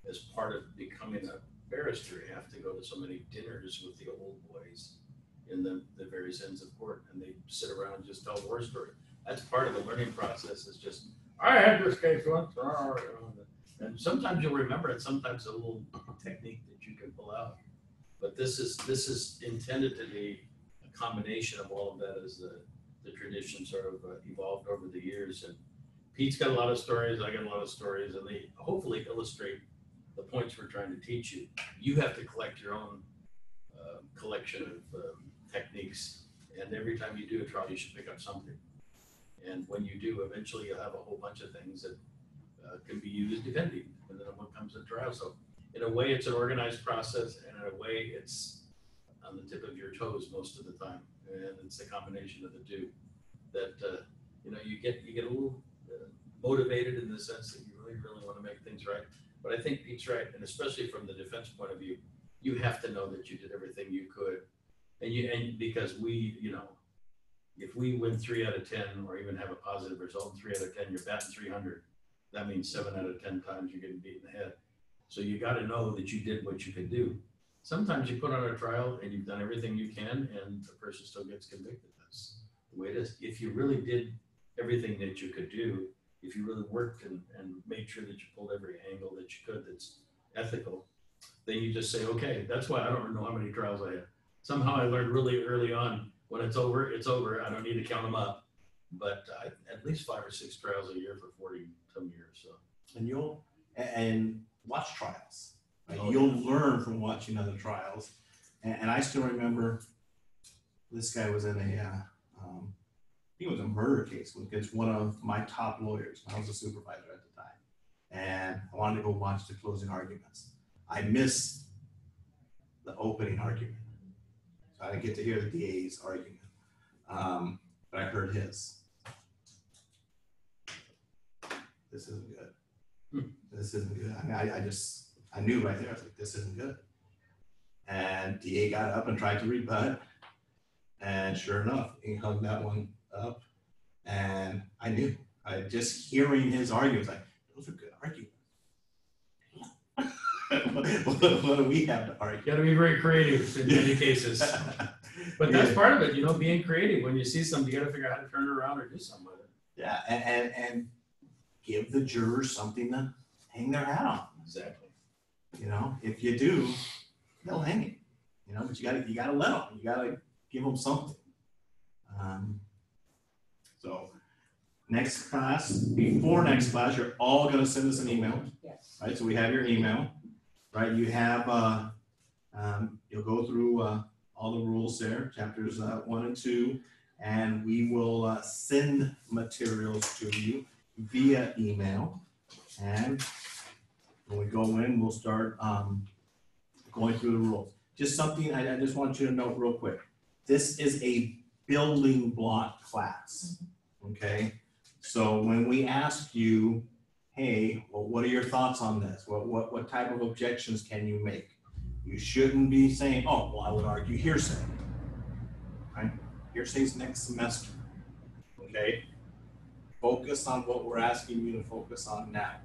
as part of becoming a barrister, have to go to so many dinners with the old boys in the various ends of court, and they sit around and just tell war stories. That's part of the learning process, is just, I had this case once, and sometimes you'll remember it, sometimes a little technique that you can pull out. But this is intended to be a combination of all of that, as the tradition sort of evolved over the years. And Pete's got a lot of stories, I got a lot of stories, and they hopefully illustrate the points we're trying to teach you. You have to collect your own collection of techniques, and every time you do a trial, you should pick up something. And when you do, eventually you'll have a whole bunch of things that can be used depending on what comes to trial. So in a way, it's an organized process, and in a way, it's on the tip of your toes most of the time. And it's a combination of the two that you know, you get a little motivated in the sense that you really want to make things right. But I think Pete's right, and especially from the defense point of view, you have to know that you did everything you could, and because we, you know, if we win 3 out of 10, or even have a positive result in 3 out of 10, you're batting 300. That means 7 out of 10 times you're getting beat in the head. So you got to know that you did what you could do. Sometimes you put on a trial and you've done everything you can, and the person still gets convicted. That's the way it is. If you really did everything that you could do, if you really worked and made sure that you pulled every angle that you could that's ethical, then you just say, okay, that's why I don't know how many trials I had. Somehow I learned really early on, when it's over, it's over. I don't need to count them up. But at least 5 or 6 trials a year for 40 some years. So. And you'll watch trials. Right? Oh, You'll yeah. learn from watching other trials. And I still remember this guy was in he was a murder case against one of my top lawyers. I was a supervisor at the time. And I wanted to go watch the closing arguments. I missed the opening argument. So I didn't get to hear the DA's argument. But I heard his. This isn't good. This isn't good. I mean, I knew right there, I was like, this isn't good. And DA got up and tried to rebut. And sure enough, he hung that one up. And I knew, just hearing his arguments, like, those are good arguments. what do we have to argue? You got to be very creative in many cases. But that's part of it, you know, being creative. When you see something, you got to figure out how to turn it around or do something with it. Yeah, and give the jurors something to hang their hat on. Exactly. You know, if you do, they'll hang it. You know, but you gotta let them. You gotta give them something. So before next class, you're all gonna send us an email. Yes. Right, so we have your email. Right, you have you'll go through all the rules there, chapters 1 and 2, and we will send materials to you via email. And when we go in, we'll start going through the rules. Just something I just want you to note real quick. This is a building block class, okay? So when we ask you, hey, well, what are your thoughts on this? What type of objections can you make? You shouldn't be saying, oh, well, I would argue hearsay, right? Hearsay's next semester, okay? Focus on what we're asking you to focus on now.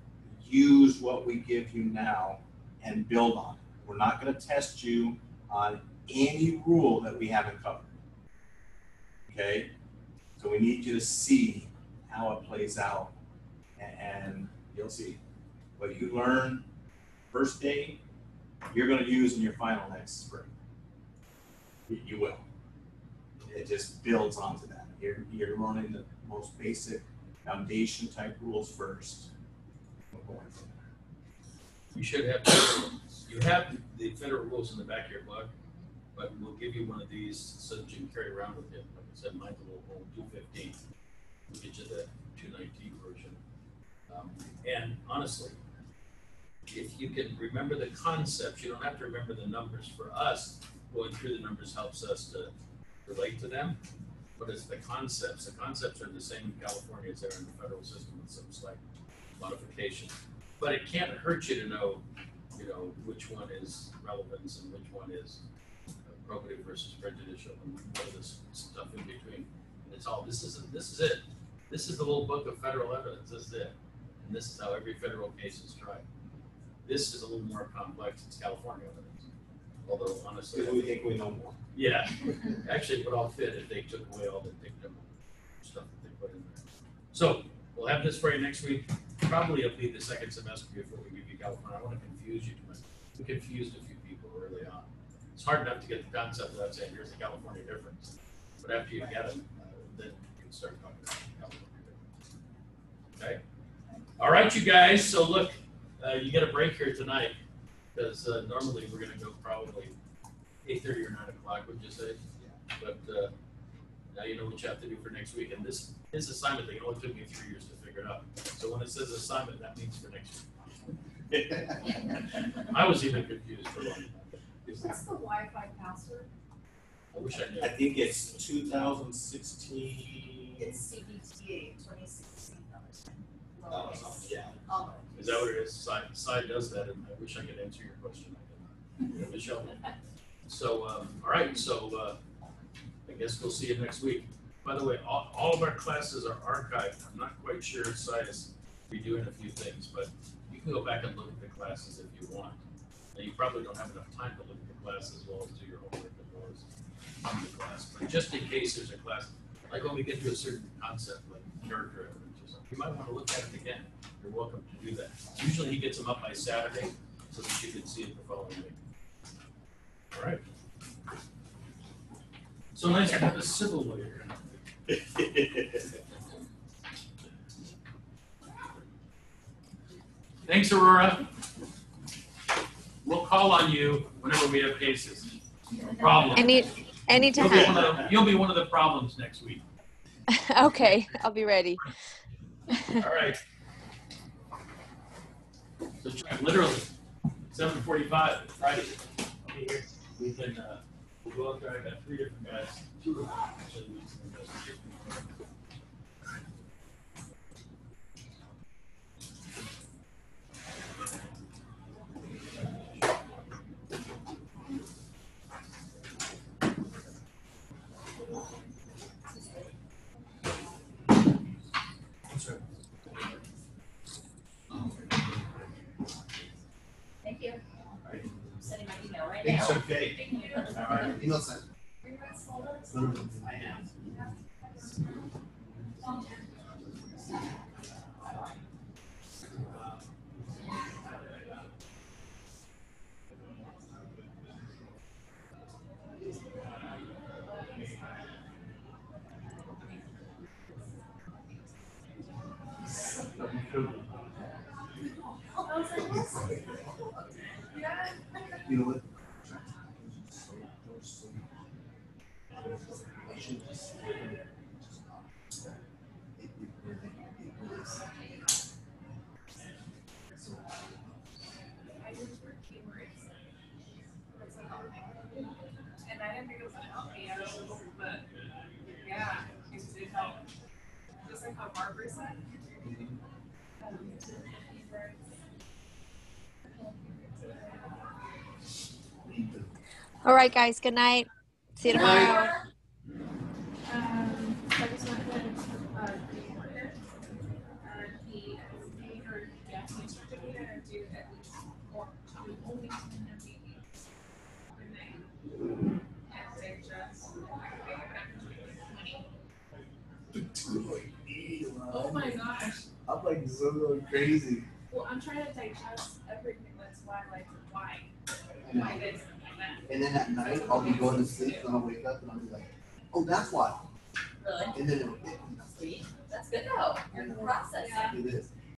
Use what we give you now and build on it. We're not going to test you on any rule that we haven't covered, okay? So we need you to see how it plays out, and you'll see what you learn first day, you're going to use in your final next spring. You will. It just builds onto that. You're learning the most basic foundation type rules first. We're going from there. You should have, you have the federal rules in the back of your book, but we'll give you one of these so that you can carry around with you. Like I said, mine's a little old 215. We'll get you the 219 version. And honestly, if you can remember the concepts, you don't have to remember the numbers. For us, going through the numbers helps us to relate to them, but it's the concepts. The concepts are the same in California as they are in the federal system with some slight modifications. But it can't hurt you to know, which one is relevance and which one is probative versus prejudicial and all this stuff in between. And it's all, this is it. This is the little book of federal evidence. This is it. And this is how every federal case is tried. This is a little more complex. It's California evidence. Although honestly, Because we think we know more. yeah, actually it would all fit if they took away all the dictum stuff that they put in there. So we'll have this for you next week. Probably it'll be the second semester before we give you California. I don't want to confuse you too much. We confused a few people early on. It's hard enough to get the concept without saying, here's the California difference. But after you get them, then you can start talking about California difference. Okay? All right, you guys. So look, you get a break here tonight because normally we're going to go probably 8:30 or 9 o'clock, would you say? But now you know what you have to do for next week. And this assignment thing, it only took me 3 years to figure it out. So when it says assignment, that means for next week. I was even confused for a long time. What's the Wi-Fi password? I wish I knew. I think it's 2016. It's CDTA 2016. Yeah. Is that what it is? Side does that, and I wish I could answer your question. I did not. Michelle. So, all right. So, I guess we'll see you next week. By the way, all of our classes are archived. I'm not quite sure Side is redoing a few things, but you can go back and look at the classes if you want. Now, you probably don't have enough time to look at the class as well as do your homework as well as on the class. But just in case there's a class, like when we get to a certain concept, like character evidence or something, you might want to look at it again. You're welcome to do that. Usually he gets them up by Saturday so that you can see it the following week. All right. So nice to have a civil lawyer. Thanks, Aurora. We'll call on you whenever we have cases. Problem. Anytime. You'll be one of the problems next week. Okay, I'll be ready. All right. So literally, 7:45 Friday. I'll be here. We can we'll go out there. I got 3 different guys. 2 of them actually need some investigation. Thank you. I'm sending my email right It's now. okay. Thank you. All right, email sent. I am. You know what? And I didn't think it was gonna help me at all, but yeah, it did help. Just like how Barbara said. All right, guys. Good night. See you tomorrow. I just went ahead and certificate and do at least only 10 meetings per night. And they just, oh my gosh. I'm like so going crazy. Well, I'm trying to digest everything. That's why, like, why this and that. And then at night, I'll be going to sleep and I'll wake up and I'll be like, oh, that's why. Really? And then it'll hit me. Sweet. That's good though. You're in the process. Yeah. It is.